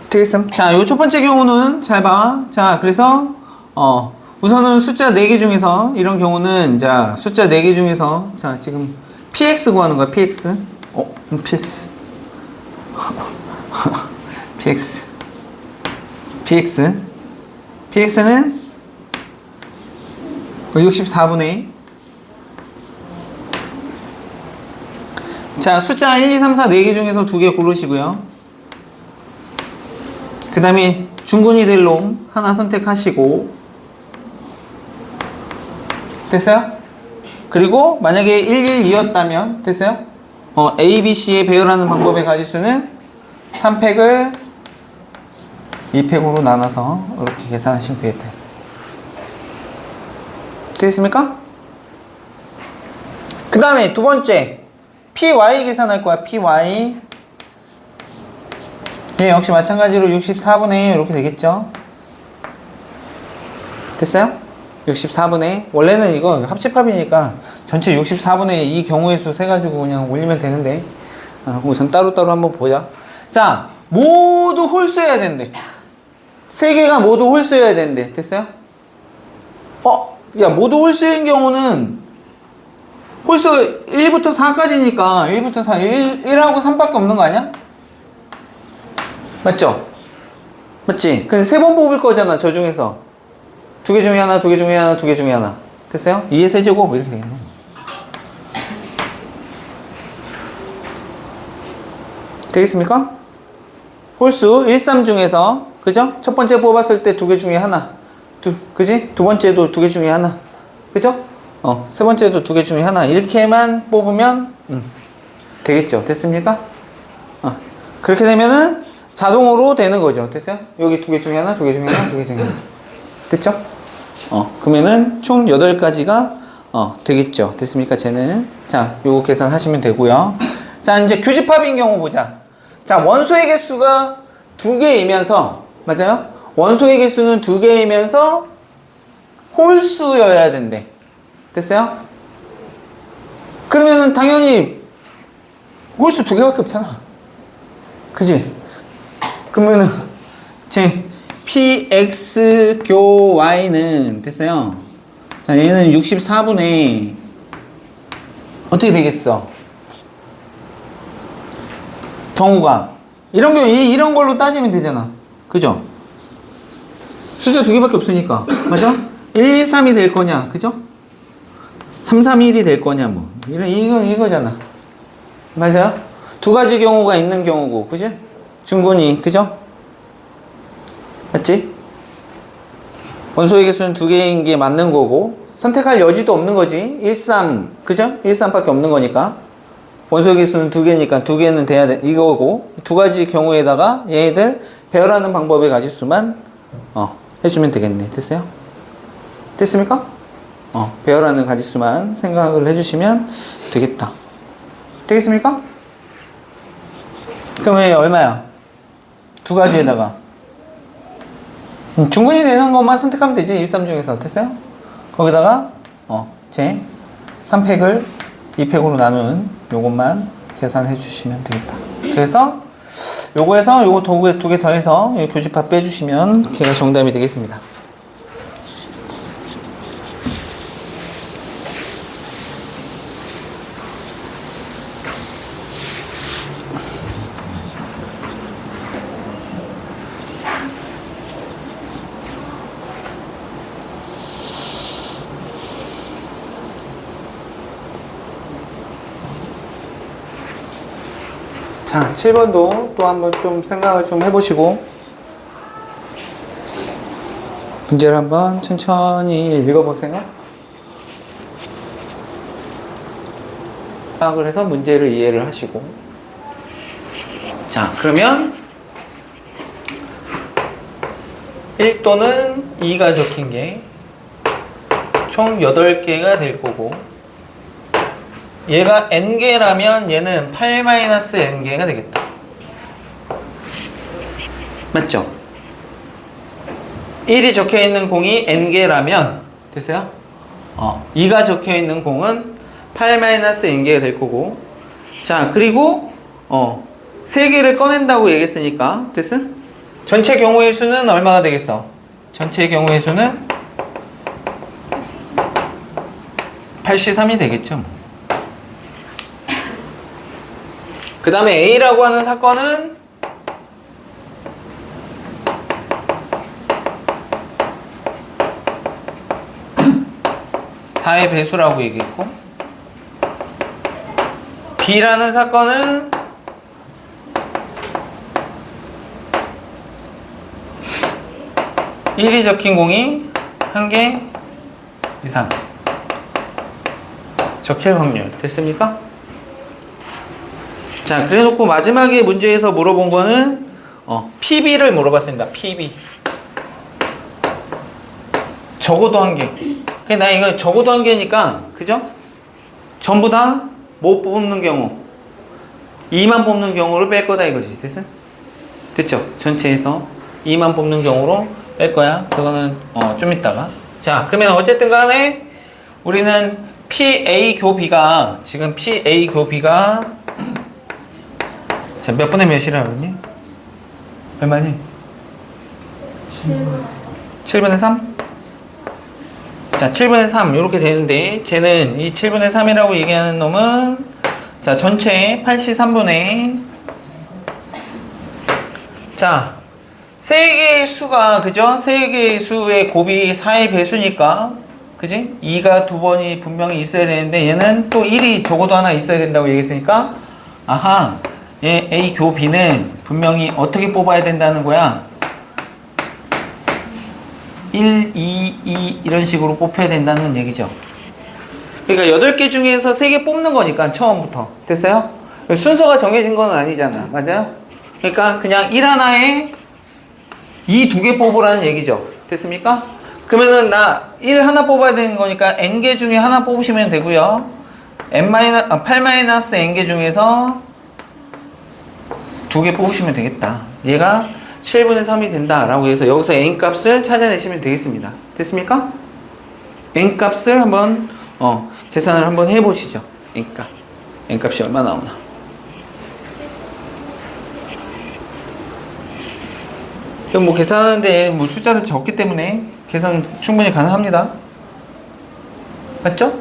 되겠음? 자, 요 첫 번째 경우는 잘 봐. 자, 그래서 우선은 숫자 4개 중에서 이런 경우는 자, 숫자 4개 중에서 자, 지금 px 구하는 거야. px. px. px. px. px는 64분의 자, 숫자 1, 2, 3, 4 4개 중에서 2개 고르시고요. 그 다음에 중근이 될 놈 하나 선택하시고. 됐어요? 그리고 만약에 112였다면 됐어요? A, B, C의 배열하는 방법의 가지수는 3팩을 2팩으로 나눠서 이렇게 계산하시면 되겠다. 되겠습니까? 그 다음에 두 번째 PY 계산할 거야. PY 예, 역시 마찬가지로 64분의 1 이렇게 되겠죠. 됐어요? 64분의 원래는 이거 합집합이니까 전체 64분의 2 경우의 수 세가지고 그냥 올리면 되는데 우선 따로따로 한번 보자. 자, 모두 홀수여야 된대. 세 개가 모두 홀수여야 된대. 됐어요? 야, 모두 홀수인 경우는 홀수 1부터 4까지니까 1부터 4, 1하고 3밖에 없는 거 아니야? 맞죠? 맞지? 근데 세 번 뽑을 거잖아, 저 중에서. 두 개 중에 하나, 두 개 중에 하나, 두 개 중에 하나. 됐어요? 2의 세제곱 이렇게 되겠네. 되겠습니까? 홀수 1, 3 중에서 그죠? 첫 번째 뽑았을 때 두 개 중에 하나. 그지? 두 번째도 두 개 중에 하나. 그죠? 세 번째도 두 개 중에 하나. 이렇게만 뽑으면 되겠죠? 됐습니까? 그렇게 되면은 자동으로 되는 거죠. 됐어요? 여기 두 개 중에 하나, 두 개 중에 하나, 두 개 중에 하나. 됐죠? 그러면은 총 8가지가 되겠죠. 됐습니까? 쟤는. 자, 요거 계산하시면 되고요. 자, 이제 교집합인 경우 보자. 자, 원소의 개수가 2개이면서 맞아요? 원소의 개수는 2개이면서 홀수여야 된대. 됐어요? 그러면은 당연히 홀수 2개밖에 없잖아. 그지? 그러면은 제 px 교 y는 됐어요? 자, 얘는 64분의 어떻게 되겠어? 경우가 이런 경우 이런 걸로 따지면 되잖아. 그죠? 숫자 2개밖에 없으니까. 맞아? 1, 2, 3이 될 거냐? 그죠? 3, 3, 1이 될 거냐? 뭐 이거잖아. 맞아요? 두 가지 경우가 있는 경우고, 그지? 중근이, 그죠? 맞지? 원소의 개수는 2개인 게 맞는 거고, 선택할 여지도 없는 거지. 1, 3, 그죠? 1, 3밖에 없는 거니까. 원소의 개수는 2개니까 2개는 돼야 돼. 이거고, 두 가지 경우에다가 얘네들 배열하는 방법의 가지수만, 해주면 되겠네. 됐어요? 됐습니까? 배열하는 가지수만 생각을 해주시면 되겠다. 되겠습니까? 그럼 왜 얼마야? 두 가지에다가 중근이 되는 것만 선택하면 되지. 1, 3 중에서. 됐어요? 거기다가 제 3팩을 2팩으로 나눈 요것만 계산해 주시면 되겠다. 그래서 요거에서 요거 두 개 더해서 교집합 빼주시면 걔가 정답이 되겠습니다. 자, 7번도 또 한번 좀 생각을 좀 해보시고 문제를 한번 천천히 읽어볼 생각을 해서 문제를 이해를 하시고, 자, 그러면 1 또는 2가 적힌 게 총 8개가 될 거고, 얘가 n개라면 얘는 8-n개가 되겠다. 맞죠? 1이 적혀있는 공이 n개라면 됐어요? 2가 적혀있는 공은 8-n개가 될 거고, 자, 그리고 3개를 꺼낸다고 얘기했으니까 됐어? 전체 경우의 수는 얼마가 되겠어? 전체 경우의 수는 83이 되겠죠. 그 다음에 A라고 하는 사건은 (4의) 배수라고 얘기했고, B라는 사건은 (1이) 적힌 공이 1개 이상. 적힐 확률. 됐습니까? 자, 그래 놓고 마지막에 문제에서 물어본 거는 PB를 물어봤습니다. PB. 적어도 한 개. 그냥 나 이거 적어도 한 개니까, 그죠? 전부 다 못 뽑는 경우, 2만 뽑는 경우를 뺄 거다 이거지. 됐어? 됐죠? 전체에서 2만 뽑는 경우로 뺄 거야. 그거는 좀 이따가. 자, 그러면 어쨌든 간에 우리는 PA 교 B가 지금 PA 교 B가 자, 몇 분의 몇이라 그러니? 얼마니? 7분의 3? 자, 7분의 3 이렇게 되는데 쟤는 이 7분의 3이라고 얘기하는 놈은 자, 전체 83분의 자, 세 개의 수가 그죠? 세 개의 수의 곱이 4의 배수니까 그지? 2가 두 번이 분명히 있어야 되는데 얘는 또 1이 적어도 하나 있어야 된다고 얘기했으니까 아하, 얘 A 교 B는 분명히 어떻게 뽑아야 된다는 거야? 1, 2, 2 이런 식으로 뽑혀야 된다는 얘기죠. 그러니까 8개 중에서 3개 뽑는 거니까 처음부터. 됐어요? 순서가 정해진 건 아니잖아. 맞아요? 그러니까 그냥 1 하나에 2 2개 뽑으라는 얘기죠. 됐습니까? 그러면은 나 1 하나 뽑아야 되는 거니까 n개 중에 하나 뽑으시면 되고요. 8-n개 중에서 2개 뽑으시면 되겠다. 얘가 7분의 3이 된다 라고 해서 여기서 n값을 찾아내시면 되겠습니다. 됐습니까? n값을 한번 계산을 한번 해보시죠. n값이 얼마 나오나. 뭐 계산하는데 뭐 숫자를 적기 때문에 계산 충분히 가능합니다. 맞죠?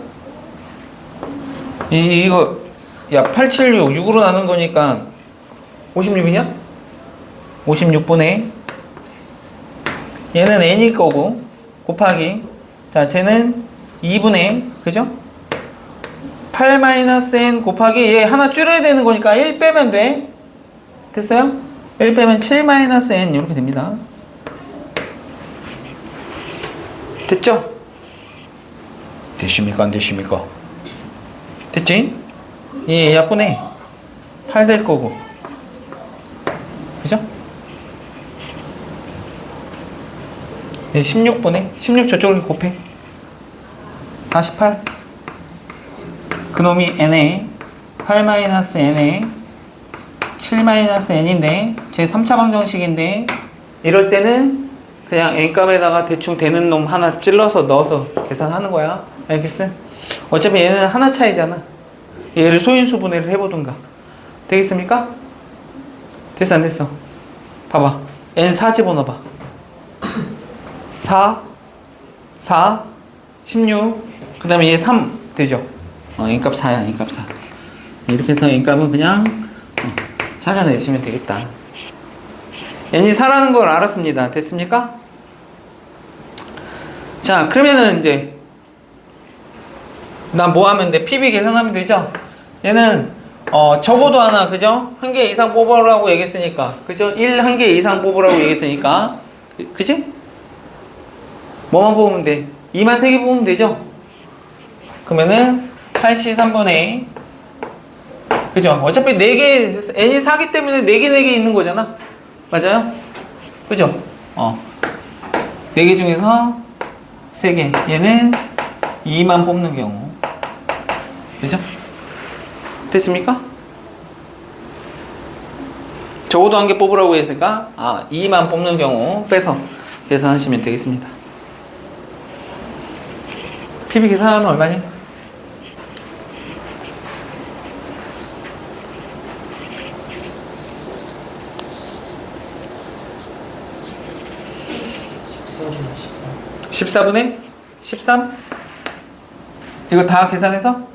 이거 야 876 6으로 나눈 거니까 56이냐? 56분의 얘는 n일 거고 곱하기 자 쟤는 2분의 그죠? 8-n 곱하기 얘 하나 줄여야 되는 거니까 1 빼면 돼. 됐어요? 1 빼면 7-n 이렇게 됩니다. 됐죠? 되십니까? 안 되십니까? 됐지? 예, 약분해 8 될 거고 그죠? 16분에 16 저쪽을 곱해 48 그놈이 n에 8-n에 7-n인데 제 3차 방정식인데 이럴 때는 그냥 n값에다가 대충 되는 놈 하나 찔러서 넣어서 계산하는 거야. 알겠어? 어차피 얘는 하나 차이잖아. 얘를 소인수 분해를 해보든가. 되겠습니까? 됐어 안 됐어? 봐봐 n4 집어넣어봐. 4 16 그 다음에 얘 3 되죠? n값 4야 n값 4 이렇게 해서 n값은 그냥 찾아내시면 되겠다. n이 4라는 걸 알았습니다. 됐습니까? 자 그러면은 이제 난 뭐 하면 돼? PB 계산하면 되죠? 얘는 적어도 하나 그죠? 한 개 이상 뽑으라고 얘기했으니까 그죠? 1 한 개 이상 뽑으라고 얘기했으니까 그지? 뭐만 뽑으면 돼? 2만 3개 뽑으면 되죠? 그러면은 83분의 그죠? 어차피 4개 n이 4기 때문에 4개 4개 있는 거잖아. 맞아요? 그죠? 4개 중에서 3개 얘는 2만 뽑는 경우 그죠? 됐습니까? 적어도 한 개 뽑으라고 했으니까 2만 뽑는 경우 빼서 계산하시면 되겠습니다. PB 계산하면 얼마니? (14) 14분의 13? 이거 다 계산해서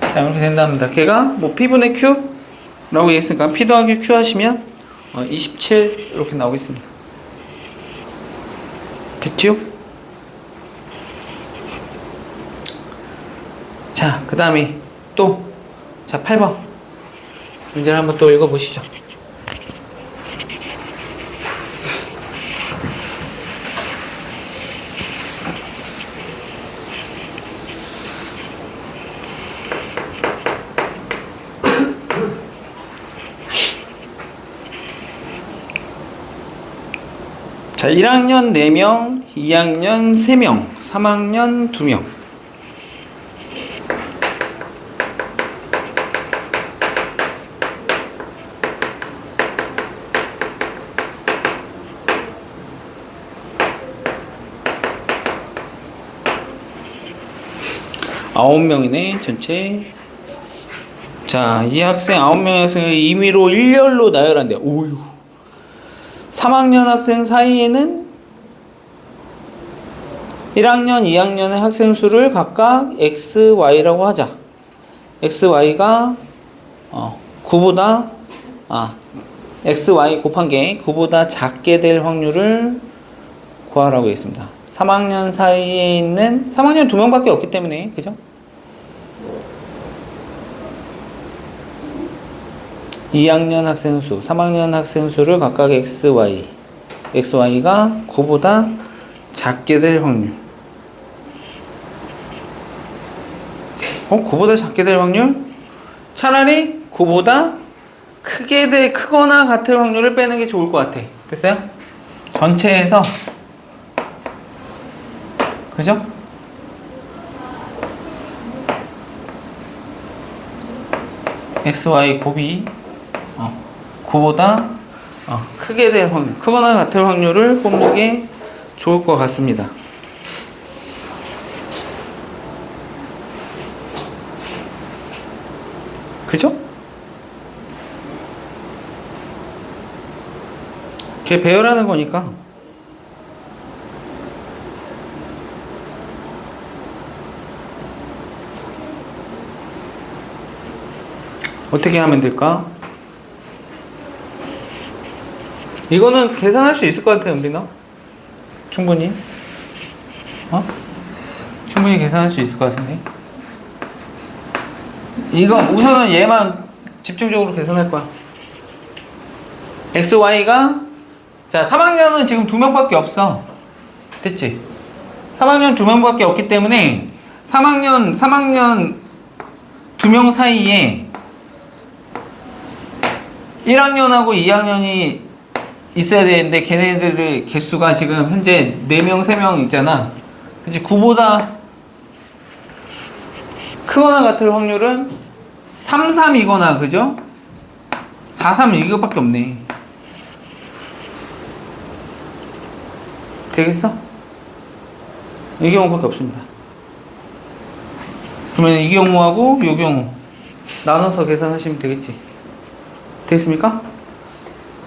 자 이렇게 된답니다. 걔가 뭐 P분의 Q 라고 했으니까 P 더하기 Q 하시면 27 이렇게 나오겠습니다. 됐죠? 자 그 다음에 또 자 8번 문제를 한번 또 읽어보시죠. 자, 1학년 4명, 2학년 3명, 3학년 2명. 아홉 명이네 전체. 자, 이 학생 9명에서 임의로 일렬로 나열한대. 오유. 3학년 학생 사이에는 1학년, 2학년의 학생 수를 각각 x, y라고 하자. x, y가 9보다 x, y 곱한 게 9보다 작게 될 확률을 구하라고 했습니다. 3학년 사이에 있는 3학년 2명밖에 없기 때문에, 그죠? 2학년 학생 수, 3학년 학생 수를 각각 x, y, x, y가 9보다 작게 될 확률. 9보다 작게 될 확률? 차라리 9보다 크거나 같을 확률을 빼는 게 좋을 것 같아. 됐어요? 전체에서, 그죠? x, y 곱이 9보다 크게 될 확률, 크거나 같을 확률을 뽑는 게 좋을 것 같습니다. 그죠? 걔 배열하는 거니까. 어떻게 하면 될까? 이거는 계산할 수 있을 것 같아, 은빈아. 충분히. 충분히 계산할 수 있을 것 같은데. 이거 우선은 얘만 집중적으로 계산할 거야. x, y가, 자, 3학년은 지금 2명밖에 없어. 됐지? 3학년 2명밖에 없기 때문에 3학년 2명 사이에 1학년하고 2학년이 있어야 되는데 걔네들의 개수가 지금 현재 4명, 3명 있잖아. 그치? 9보다 크거나 같을 확률은 3, 3이거나, 그죠? 4, 3 이거밖에 없네. 되겠어? 이 경우밖에 없습니다. 그러면 이 경우하고 이 경우 나눠서 계산하시면 되겠지. 되겠습니까?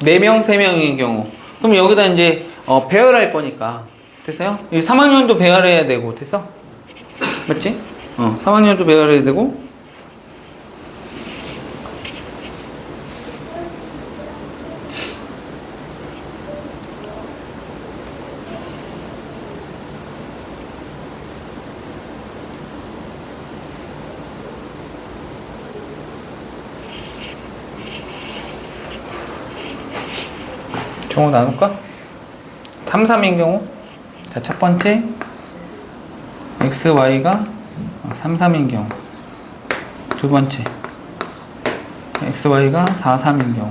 4명, 3명인 경우. 그럼 여기다 이제 배열할 거니까. 됐어요? 이 3학년도 배열해야 되고. 됐어? 맞지? 3학년도 배열해야 되고. 경우 나눌까? 3, 3인 경우. 자, 첫 번째 x, y가 3, 3인 경우. 두 번째 x, y가 4, 3인 경우.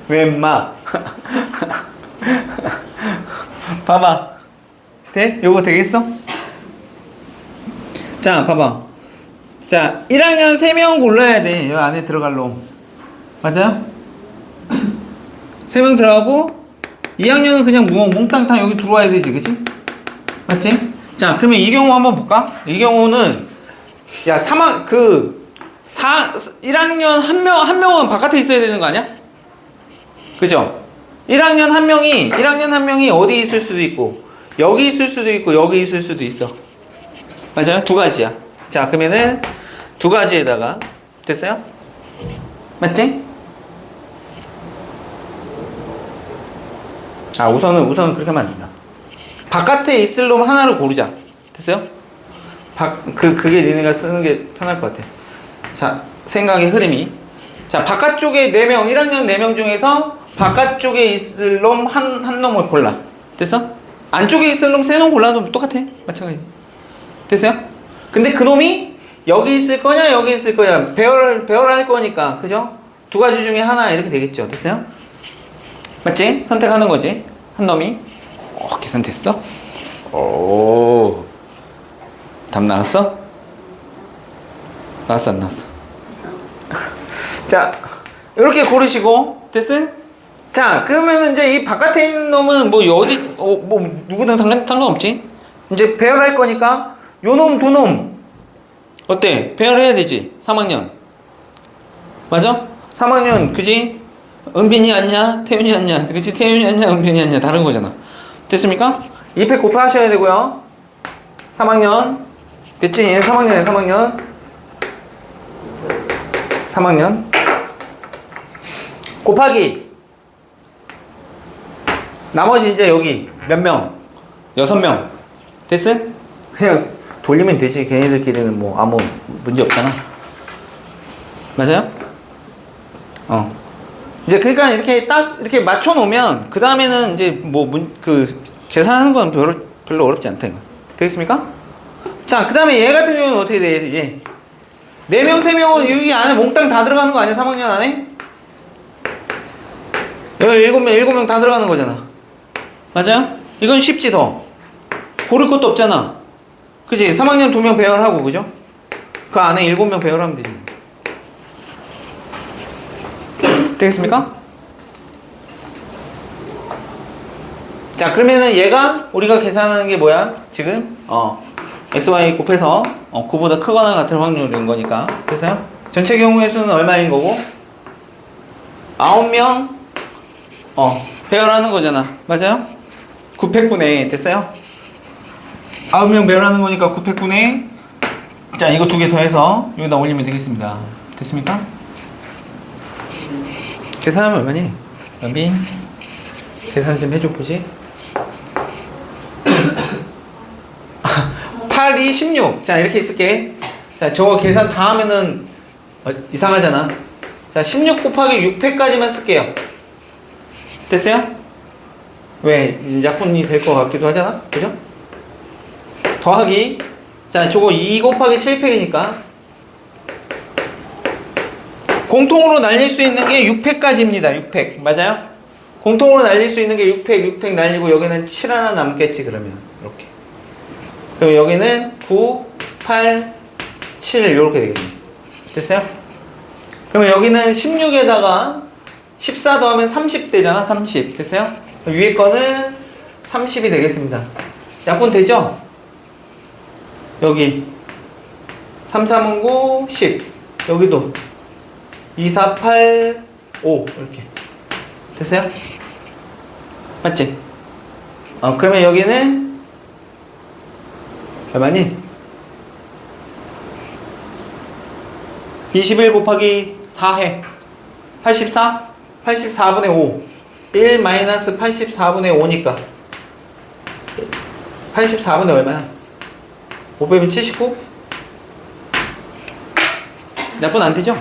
왜 인마? 봐봐. 돼? 요거 되겠어? 자, 봐봐. 자, 1학년 3명 골라야 돼. 여기 안에 들어갈 놈. 맞아요? 3명 들어가고 2학년은 그냥 몽땅탕 여기 들어와야 되지, 그치? 맞지? 자, 그러면 이 경우 한번 볼까? 이 경우는 야, 1학년 한 명은 바깥에 있어야 되는 거 아니야? 그죠? 1학년 한 명이 어디 있을 수도 있고, 여기 있을 수도 있고, 여기 있을 수도 있어. 맞아요? 두 가지야. 자, 그러면은 두 가지에다가, 됐어요? 맞지? 우선은 그렇게 하면 안 된다. 바깥에 있을 놈 하나를 고르자. 됐어요? 그게 니네가 쓰는 게 편할 것 같아. 자, 생각의 흐름이. 자, 바깥쪽에 4명, 1학년 4명 중에서 바깥쪽에 있을 놈 한 놈을 골라. 됐어? 안쪽에 있을 놈 3놈 골라도 똑같아. 마찬가지. 됐어요? 근데 그 놈이 여기 있을 거냐, 여기 있을 거냐. 배열할 거니까. 그죠? 두 가지 중에 하나 이렇게 되겠죠. 됐어요? 맞지? 선택하는 거지. 한 놈이. 계산됐어? 오. 답 나왔어? 나왔어, 안 나왔어? 자, 이렇게 고르시고. 됐어요? 자, 그러면 이제 이 바깥에 있는 놈은 뭐 어디, 뭐 누구든 상관없지? 이제 배열할 거니까 요 놈 두 놈. 어때? 배열해야 되지? 3학년. 맞아? 3학년, 그지? 은빈이 앉냐? 태윤이 앉냐? 그치? 태윤이 앉냐? 은빈이 앉냐? 다른 거잖아. 됐습니까? 2팩 곱하셔야 되고요. 3학년. 됐지? 얘는 3학년이야, 3학년. 3학년. 곱하기. 나머지 이제 여기 몇 명? 6명. 됐어? 그냥 돌리면 되지. 걔네들끼리는 뭐 아무 문제 없잖아. 맞아요? 이제 그러니까 이렇게 딱 이렇게 맞춰 놓으면 그 다음에는 이제 뭐 계산하는 건 별로 어렵지 않다 이거. 되겠습니까? 자, 그 다음에 얘 같은 경우는 어떻게 돼? 얘 4명, 3명은 여기 안에 몽땅 다 들어가는 거 아니야? 3학년 안에? 여기 7명 다 들어가는 거잖아. 맞아요? 이건 쉽지 더. 고를 것도 없잖아. 그치? 3학년 2명 배열하고, 그죠? 그 안에 7명 배열하면 되지. 되겠습니까? 자, 그러면은 얘가 우리가 계산하는 게 뭐야? 지금? XY 곱해서 9보다 크거나 같은 확률인 거니까. 됐어요? 전체 경우의 수는 얼마인 거고? 9명 배열하는 거잖아. 맞아요? 9팩분의 됐어요? 9명 배열하는 거니까 9팩분의 자, 이거 2개 더해서 여기다 올리면 되겠습니다. 됐습니까? 계산하면 얼마니? 민스 계산 좀 해줘 보지. 8, 2, 16. 자, 이렇게 있을게. 자, 저거 계산 다 하면은 이상하잖아. 자, 16 곱하기 6팩까지만 쓸게요. 됐어요? 왜? 약분이 될 것 같기도 하잖아. 그죠? 더하기. 자, 저거 2 곱하기 7팩이니까 공통으로 날릴 수 있는 게 6팩까지입니다. 6팩. 맞아요? 공통으로 날릴 수 있는 게 6팩 날리고 여기는 7 하나 남겠지, 그러면. 이렇게. 그럼 여기는 9, 8, 7 이렇게 되겠네. 됐어요? 그러면 여기는 16에다가 14 더하면 30 되잖아. 30. 됐어요? 위에 거는 30이 되겠습니다. 약분 되죠? 여기 3, 3은 9, 10. 여기도 2, 4, 8, 5 이렇게. 됐어요? 맞지? 그러면 여기는 얼마니? 21 곱하기 4해 84? 84분의 5 1 마이너스 84분의 5니까 84분의 얼마야? 5 빼면 79? 나쁜 안 되죠?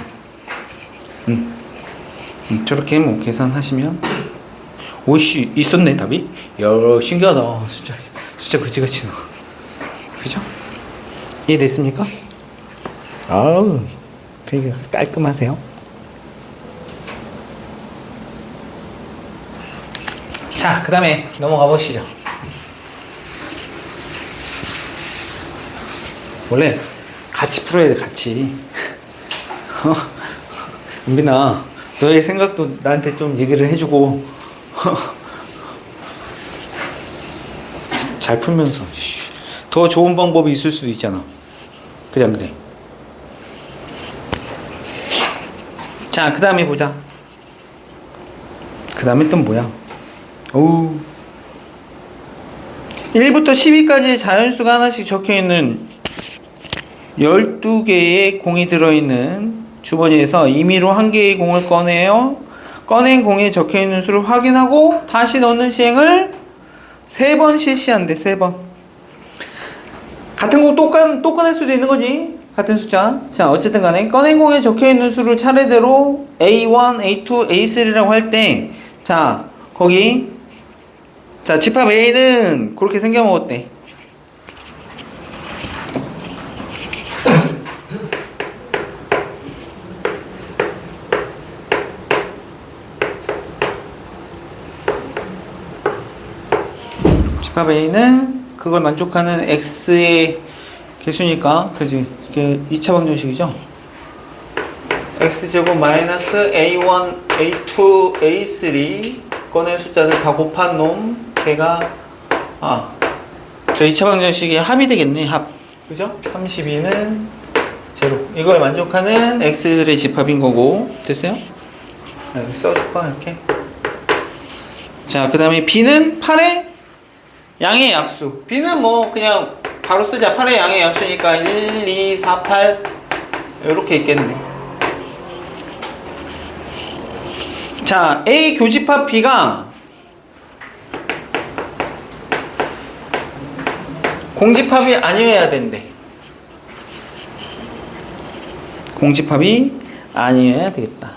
저렇게 뭐 계산하시면 오씨 있었네 답이. 야 신기하다. 숫자 그지같이 나와. 그죠? 이해됐습니까? 아우 되게 깔끔하세요. 자, 그 다음에 넘어가 보시죠. 원래 같이 풀어야 돼. 같이. 은빈아, 너의 생각도 나한테 좀 얘기를 해주고 잘 풀면서 더 좋은 방법이 있을 수도 있잖아. 그래 안 그래? 자, 그 다음에 보자. 그 다음에 또 뭐야? 어우 1부터 10위까지 자연수가 하나씩 적혀있는 12개의 공이 들어있는 주머니에서 임의로 한 개의 공을 꺼내어 꺼낸 공에 적혀있는 수를 확인하고 다시 넣는 시행을 3번 실시한대. 3번. 같은 거 또 꺼낼 수도 있는 거지. 같은 숫자. 자, 어쨌든 간에 꺼낸 공에 적혀 있는 수를 차례대로 A1, A2, A3라고 할 때, 자, 거기, 자, 집합 A는 그렇게 생겨 먹었대. 집합 A는 그걸 만족하는 X의 개수니까, 그지? 이게 2차 방정식이죠? X제곱 마이너스 A1, A2, A3 꺼낸 숫자들 다 곱한 놈, 걔가, 저 2차 방정식의 합이 되겠네, 합. 그죠? 32는 제로. 이걸 만족하는 X들의 집합인 거고, 됐어요? 네, 여기 써줄까, 이렇게? 자, 그 다음에 B는 8의 양의 약수. B는 뭐 그냥 바로 쓰자. 8의 양의 약수니까 1, 2, 4, 8 이렇게 있겠네. 자, A 교집합 B가 공집합이 아니어야 된대. 공집합이 아니어야 되겠다.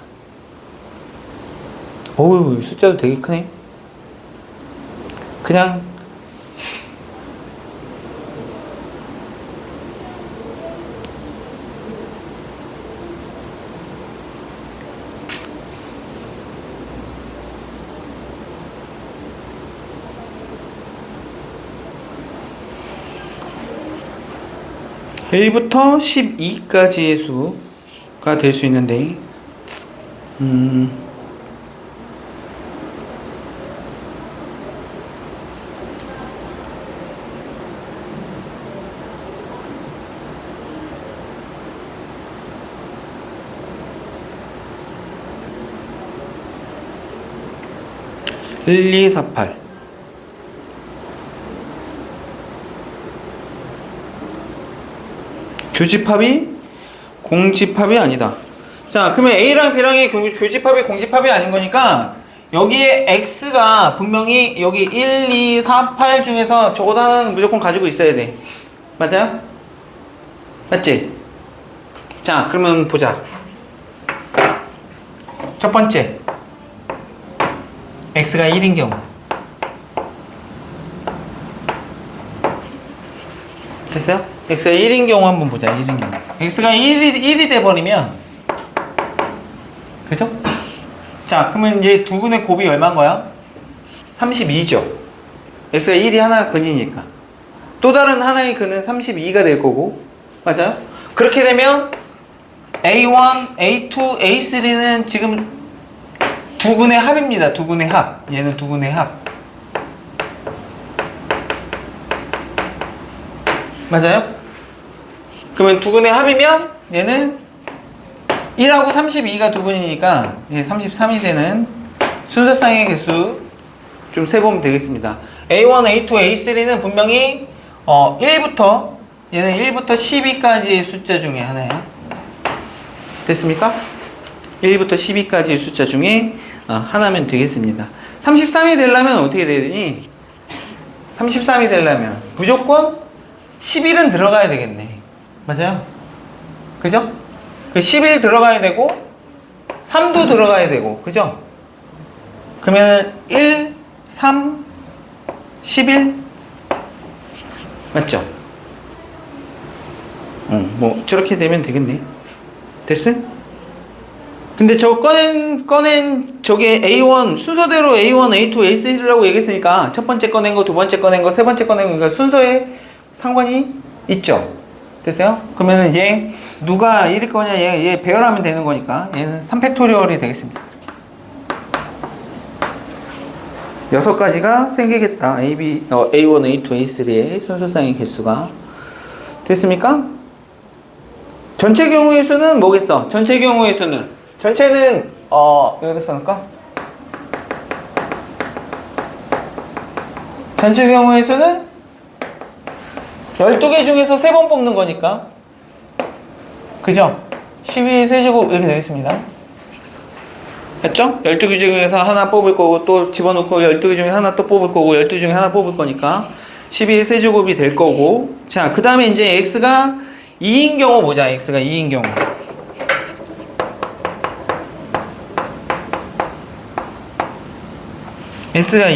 어우, 숫자도 되게 크네. 그냥 1부터 12까지의 수가 될 수 있는데, 1, 2, 4, 8. 교집합이 공집합이 아니다. 자, 그러면 A랑 B랑의 교집합이 공집합이 아닌 거니까 여기에 X가 분명히 여기 1, 2, 4, 8 중에서 적어도 하나는 무조건 가지고 있어야 돼. 맞아요? 맞지? 자, 그러면 보자. 첫 번째, X가 1인 경우. 됐어요? X가 1인 경우 한번 보자. 1인 경우. X가 1이 돼버리면, 그죠? 자, 그러면 이제 두 분의 곱이 얼마인 거야? 32죠. X가 1이 하나 근이니까. 또 다른 하나의 근은 32가 될 거고. 맞아요? 그렇게 되면 A1, A2, A3는 지금 두 근의 합입니다. 두 근의 합. 얘는 두 근의 합. 맞아요? 그러면 두 근의 합이면 얘는 1하고 32가 두 근이니까 33이 되는 순서쌍의 개수 좀 세보면 되겠습니다. A1, A2, A3는 분명히 1부터 얘는 1부터 12까지의 숫자 중에 하나야. 됐습니까? 1부터 12까지의 숫자 중에 하나면 되겠습니다. 33이 되려면 어떻게 돼야 되니? 33이 되려면 무조건 11은 들어가야 되겠네. 맞아요? 그죠? 그 11 들어가야 되고 3도 들어가야 되고, 그죠? 그러면 1, 3, 11 맞죠? 뭐 저렇게 되면 되겠네. 됐어? 근데 저 꺼낸 저게 A1 순서대로 A1, A2, A3라고 얘기했으니까 첫 번째 꺼낸 거, 두 번째 꺼낸 거, 세 번째 꺼낸 거, 그러니까 순서에 상관이 있죠. 됐어요? 그러면 이제 누가 1일 거냐, 얘 배열하면 되는 거니까 얘는 3팩토리얼이 되겠습니다. 6가지가 생기겠다. A1, A2, A3의 순서쌍의 개수가. 됐습니까? 전체 경우의 수는 뭐겠어? 전체 경우의 수는 전체는 여기다 써놓을까? 전체 경우의 수는 12개 중에서 3번 뽑는 거니까, 그죠? 12 세제곱 이렇게 되겠습니다. 됐죠? 12개 중에서 하나 뽑을 거고 또 집어넣고 12개 중에 하나 또 뽑을 거고 12개 중에 하나 뽑을 거니까 12의 세제곱이 될 거고. 자, 그 다음에 이제 x가 2인 경우 보자. x가 2인 경우. x가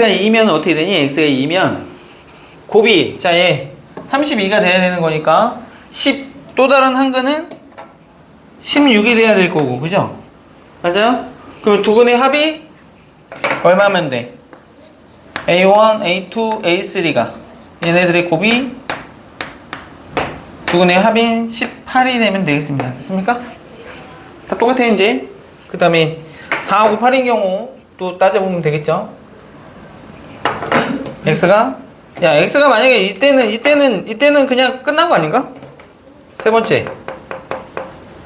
2이면 어떻게 되니? x가 2면 곱이, 자, 얘 32가 돼야 되는 거니까 10, 또 다른 한근은 16이 돼야 될 거고, 그죠? 맞아요? 그럼 두 근의 합이 얼마면 돼? A1, A2, A3가 얘네들의 곱이 두 근의 합인 18이 되면 되겠습니다. 됐습니까? 다 똑같아 이제. 그 다음에 4하고 8인 경우 또 따져보면 되겠죠? x가, 야, x가 만약에 이때는 그냥 끝난 거 아닌가? 세 번째,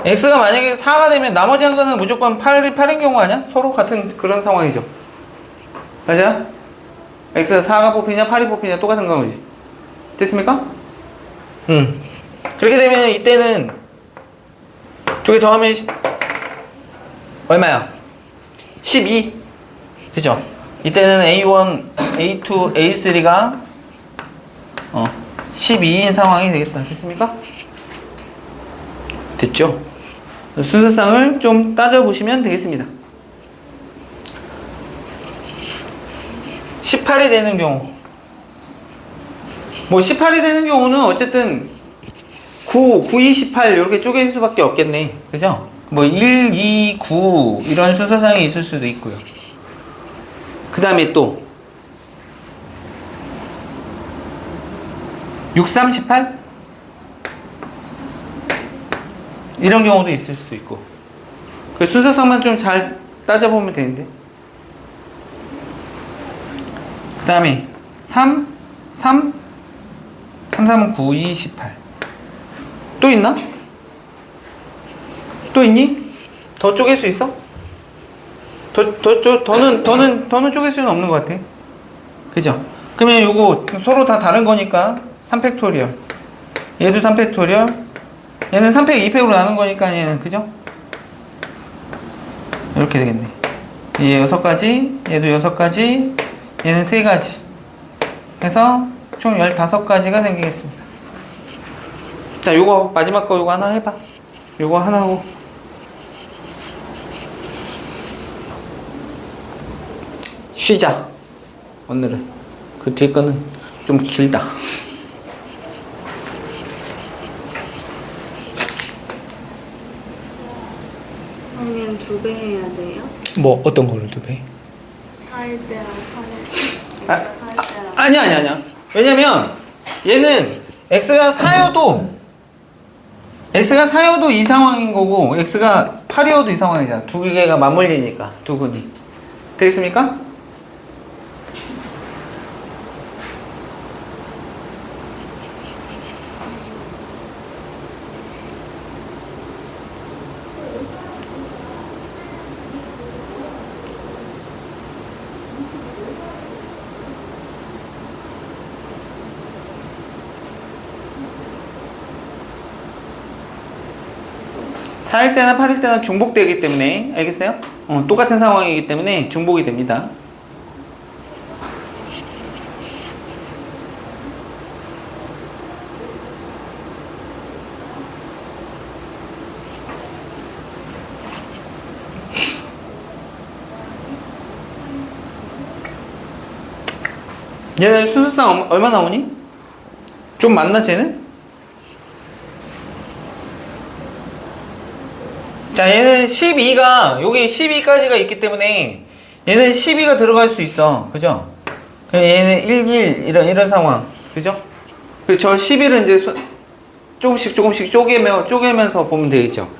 x가 만약에 4가 되면 나머지 한 거는 무조건 8인 경우 아니야? 서로 같은 그런 상황이죠. 맞아? x가 4가 뽑히냐 8이 뽑히냐 똑같은 거지. 됐습니까? 그렇게 되면 이때는 두 개 더하면 얼마야? 12. 그죠? 이때는 A1, A2, A3가 12인 상황이 되겠다. 됐습니까? 됐죠? 순서상을 좀 따져보시면 되겠습니다. 18이 되는 경우, 뭐 18이 되는 경우는 어쨌든 9, 2, 18 이렇게 쪼개질 수밖에 없겠네. 그죠? 뭐 1, 2, 9 이런 순서상이 있을 수도 있고요. 그 다음에 또 6, 3, 18 이런 경우도 있을 수 있고. 그 순서상만 좀 잘 따져보면 되는데. 그 다음에 3, 3은 9, 2, 18 또 있나? 또 있니? 더 쪼갤 수 있어? 더는 쪼갤 수는 없는 것 같아. 그죠? 그러면 요거 서로 다 다른 거니까 3팩토리얼, 얘도 3팩토리얼, 얘는 3팩 2팩으로 나눈 거니까 얘는, 그죠? 이렇게 되겠네. 얘 6가지, 얘도 6가지, 얘는 3가지 해서 총 15가지가 생기겠습니다. 자, 요거 마지막 거 요거 하나 해봐. 요거 하나 하고 쉬자. 오늘은 그 뒤에 거는 좀 길다. 그러면 2배 해야 돼요? 뭐 어떤 거를 2배? 4일 때랑 8일 때. 아니야. 왜냐면 얘는 x가 4여도 이 상황인 거고 x가 8이어도 이 상황이잖아. 두 개가 맞물리니까 두 근이. 되겠습니까? 사일 때나 8일 때나 중복되기 때문에, 알겠어요? 똑같은 상황이기 때문에 중복이 됩니다. 얘는 순수상 얼마 나오니? 좀 많나 쟤는? 자, 얘는 12가 여기 12까지가 있기 때문에 얘는 12가 들어갈 수 있어. 그죠? 얘는 1, 1 이런 상황. 그죠? 저 11은 이제 조금씩 쪼개면서 보면 되겠죠.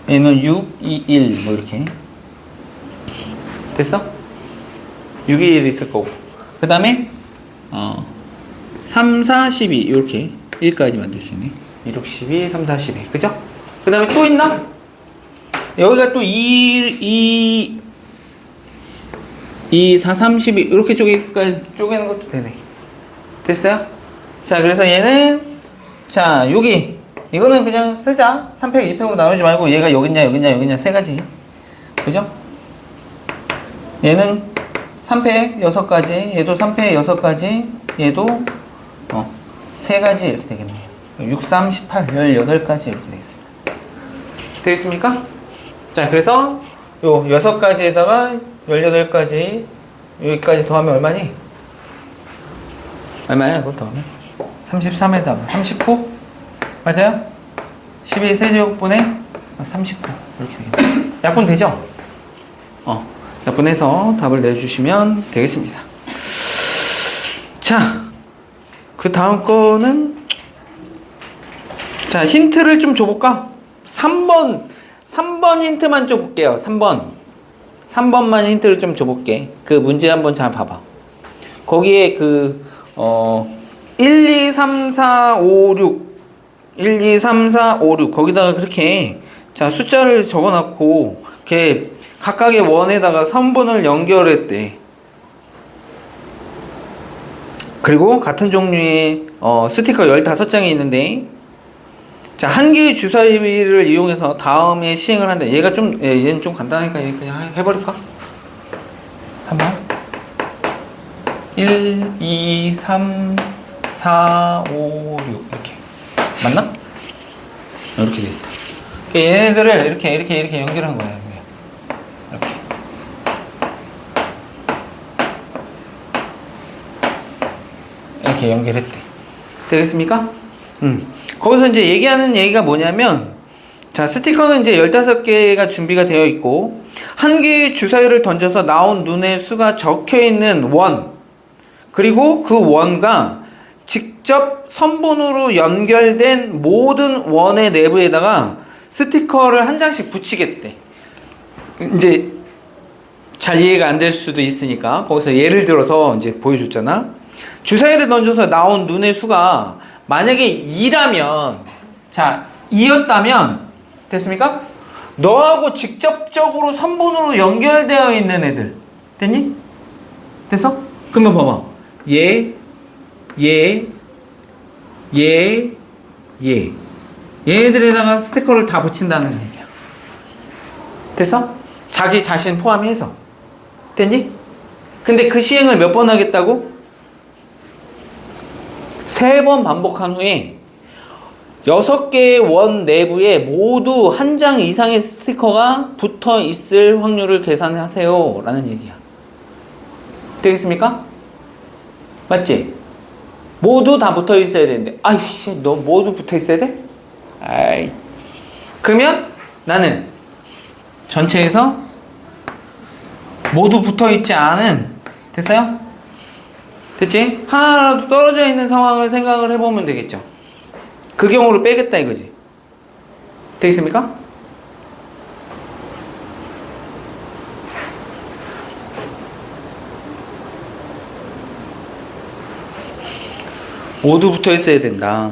얘는 6, 2, 1 뭐 이렇게. 됐어? 6, 2, 1 있을 거고. 그 다음에 3, 4, 12 이렇게 1까지 만들 수 있네. 2, 6, 12, 3, 4, 12. 그죠? 그 다음에 또 있나? 여기가 또 2, 4, 3, 12 이렇게 쪼개는 것도 되네. 됐어요? 자, 그래서 얘는, 자, 여기 이거는 그냥 쓰자. 3팩, 2팩으로 나누지 말고 얘가 여기 있냐 세 가지. 그죠? 얘는 3패 6가지, 얘도 3패 6가지, 얘도 3가지 이렇게 되겠네요. 6, 3, 18, 18가지 이렇게 되겠습니다. 되겠습니까? 자, 그래서 요 6가지에다가 18가지 여기까지 더하면 얼마니? 얼마야 이거 더하면? 33에다가 39? 맞아요? 12세제곱분의 39 이렇게 되겠네요. 약분되죠? 약분해서 답을 내주시면 되겠습니다. 자, 그 다음 거는 자, 힌트를 좀 줘볼까? 3번 힌트만 줘볼게요. 3번만 힌트를 좀 줘볼게. 그 문제 한번 잘 봐봐. 거기에 1, 2, 3, 4, 5, 6 1, 2, 3, 4, 5, 6 거기다가 그렇게 자 숫자를 적어놨고 이렇게 각각의 원에다가 선분을 연결했대. 그리고 같은 종류의 스티커 15장이 있는데 자, 한 개의 주사위를 이용해서 다음에 시행을 한다. 얘는 좀 간단하니까 그냥 해버릴까? 3번 1, 2, 3, 4, 5, 6 이렇게 맞나? 이렇게 되겠다. 얘네들을 이렇게 연결한 거야. 이렇게 이렇게 연결했대. 되겠습니까? 거기서 이제 얘기하는 얘기가 뭐냐면 자, 스티커는 이제 15개가 준비가 되어 있고 한 개의 주사위를 던져서 나온 눈의 수가 적혀 있는 원, 그리고 그 원과 직접 선분으로 연결된 모든 원의 내부에다가 스티커를 한 장씩 붙이겠대. 이제 잘 이해가 안 될 수도 있으니까 거기서 예를 들어서 이제 보여줬잖아. 주사위를 던져서 나온 눈의 수가 만약에 2라면, 자, 2였다면, 됐습니까? 너하고 직접적으로 선분으로 연결되어 있는 애들. 됐니? 됐어? 그러면 봐봐. 얘네들에다가 스티커를 다 붙인다는 얘기야. 됐어? 자기 자신 포함해서. 됐니? 근데 그 시행을 몇 번 하겠다고? 3번 반복한 후에 6개의 원 내부에 모두 한 장 이상의 스티커가 붙어 있을 확률을 계산하세요 라는 얘기야. 되겠습니까? 맞지? 모두 다 붙어 있어야 되는데 아이씨 너 모두 붙어 있어야 돼? 아이. 그러면 나는 전체에서 모두 붙어 있지 않은, 됐어요? 됐지? 하나라도 떨어져 있는 상황을 생각을 해보면 되겠죠. 그 경우를 빼겠다 이거지. 되겠습니까? 모두 붙어 있어야 된다.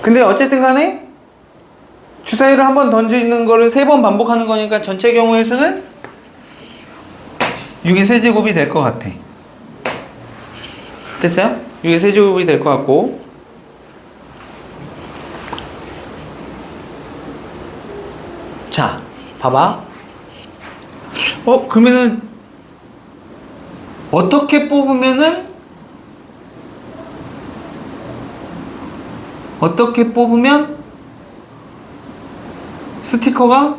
근데 어쨌든 간에 주사위를 한번 던지는 거를 3번 반복하는 거니까 전체 경우의 수는 6의 세제곱이 될 것 같아. 됐어요? 6의 세제곱이 될 것 같고, 자, 봐봐. 그러면은 어떻게 뽑으면 스티커가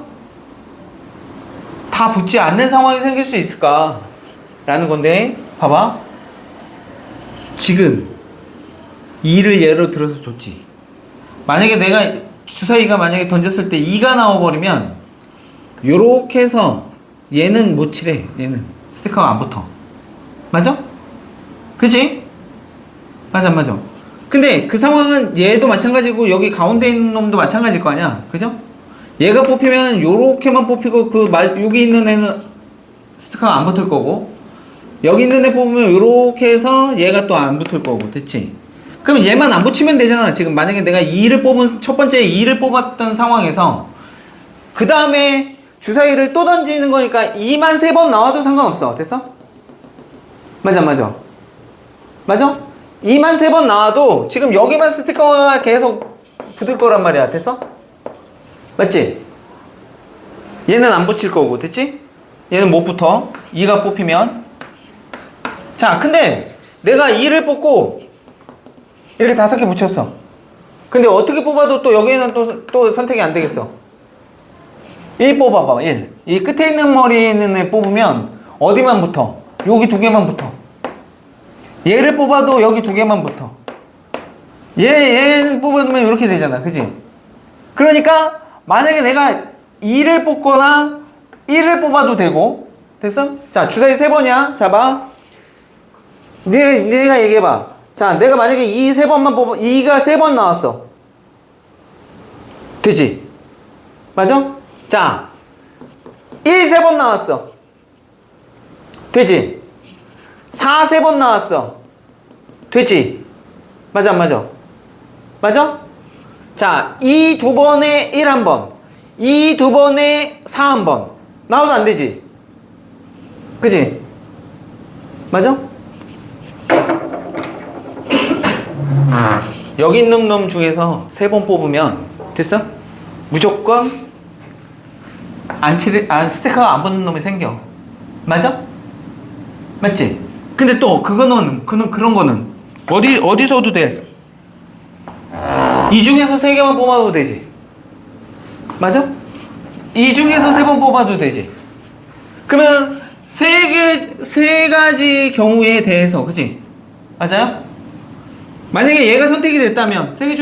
다 붙지 않는 상황이 생길 수 있을까? 라는 건데, 봐봐. 지금 2를 예로 들어서 줬지. 만약에 내가 주사위가 만약에 던졌을 때 2가 나와버리면 요렇게 해서 얘는 못 칠해. 얘는 스티커가 안 붙어. 맞아? 그치? 맞아. 근데 그 상황은 얘도 마찬가지고 여기 가운데 있는 놈도 마찬가지일 거 아니야. 그죠? 얘가 뽑히면 요렇게만 뽑히고 여기 있는 애는 스티커가 안 붙을 거고, 여기 있는 애 뽑으면 요렇게 해서 얘가 또 안 붙을 거고. 됐지? 그럼 얘만 안 붙이면 되잖아. 지금 만약에 내가 2를 뽑은 첫 번째 2를 뽑았던 상황에서 그 다음에 주사위를 또 던지는 거니까 2만 3번 나와도 상관없어. 됐어? 맞아? 2만 3번 나와도 지금 여기만 스티커가 계속 붙을 거란 말이야. 됐어? 맞지? 얘는 안 붙일 거고, 됐지? 얘는 못 붙어. 2가 뽑히면. 자, 근데 내가 2를 뽑고 이렇게 5개 붙였어. 근데 어떻게 뽑아도 또 여기에는 또 선택이 안 되겠어. 1 뽑아봐, 1. 이 끝에 있는 머리에 있는 애 뽑으면 어디만 붙어? 여기 2개만 붙어. 얘를 뽑아도 여기 2개만 붙어. 얘는 뽑으면 이렇게 되잖아. 그지? 그러니까 만약에 내가 2를 뽑거나 1을 뽑아도 되고, 됐어? 자, 주사위 3번이야. 자, 봐. 네가 얘기해봐. 자, 내가 만약에 2 3번만 뽑아, 2가 3번 나왔어. 되지? 맞아? 자, 1 3번 나왔어. 되지? 4 3번 나왔어. 되지? 맞아, 안 맞아? 맞아? 자, 이 2번에 1 1번, 이 2번에 4 1번. 나와도 안 되지? 그지? 맞아? 여기 있는 놈 중에서 3번 뽑으면, 됐어? 무조건 스티커가 안 붙는 놈이 생겨. 맞아? 맞지? 근데 또 그런 거는 어디서도 돼. 이 중에서 3개만 뽑아도 되지. 맞아? 이 중에서 3번 뽑아도 되지. 그러면 세 가지 경우에 대해서, 그치? 맞아요? 만약에 얘가 선택이 됐다면, 이 3개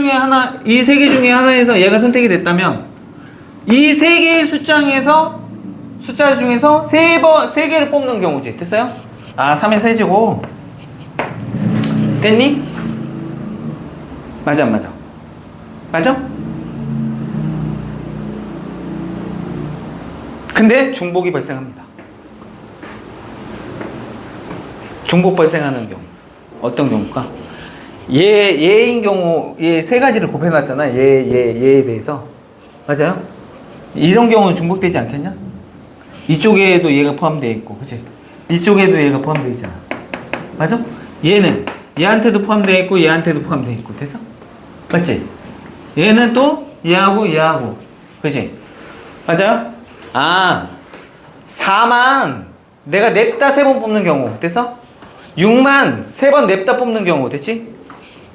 중에 하나에서 얘가 선택이 됐다면, 이 3개의 숫자 중에서 3개를 뽑는 경우지. 됐어요? 아, 3의 세제곱. 됐니? 맞아, 안 맞아? 맞아? 근데 중복이 발생합니다. 중복 발생하는 경우. 어떤 경우일까? 얘인 경우, 얘 3가지를 곱해놨잖아. 얘에 대해서. 맞아요? 이런 경우는 중복되지 않겠냐? 이쪽에도 얘가 포함되어 있고, 그치? 이쪽에도 얘가 포함되어 있잖아. 맞아? 얘는 얘한테도 포함되어 있고, 얘한테도 포함되어 있고, 됐어? 맞지? 얘는 또 얘하고, 그치? 맞아요? 아, 4만 내가 냅다 3번 뽑는 경우, 됐어? 6만 3번 냅다 뽑는 경우, 됐지?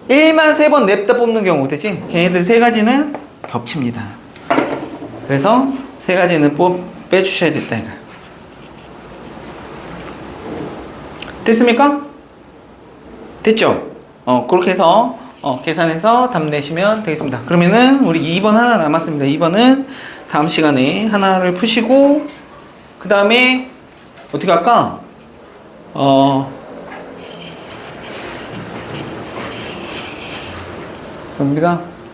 1만 3번 냅다 뽑는 경우, 됐지? 걔네들 3가지는 겹칩니다. 그래서 3가지는 빼주셔야 됐다, 이거. 됐습니까? 됐죠? 그렇게 해서, 계산해서 답 내시면 되겠습니다. 그러면은, 우리 2번 하나 남았습니다. 2번은 다음 시간에 하나를 푸시고, 그 다음에, 어떻게 할까? 우리가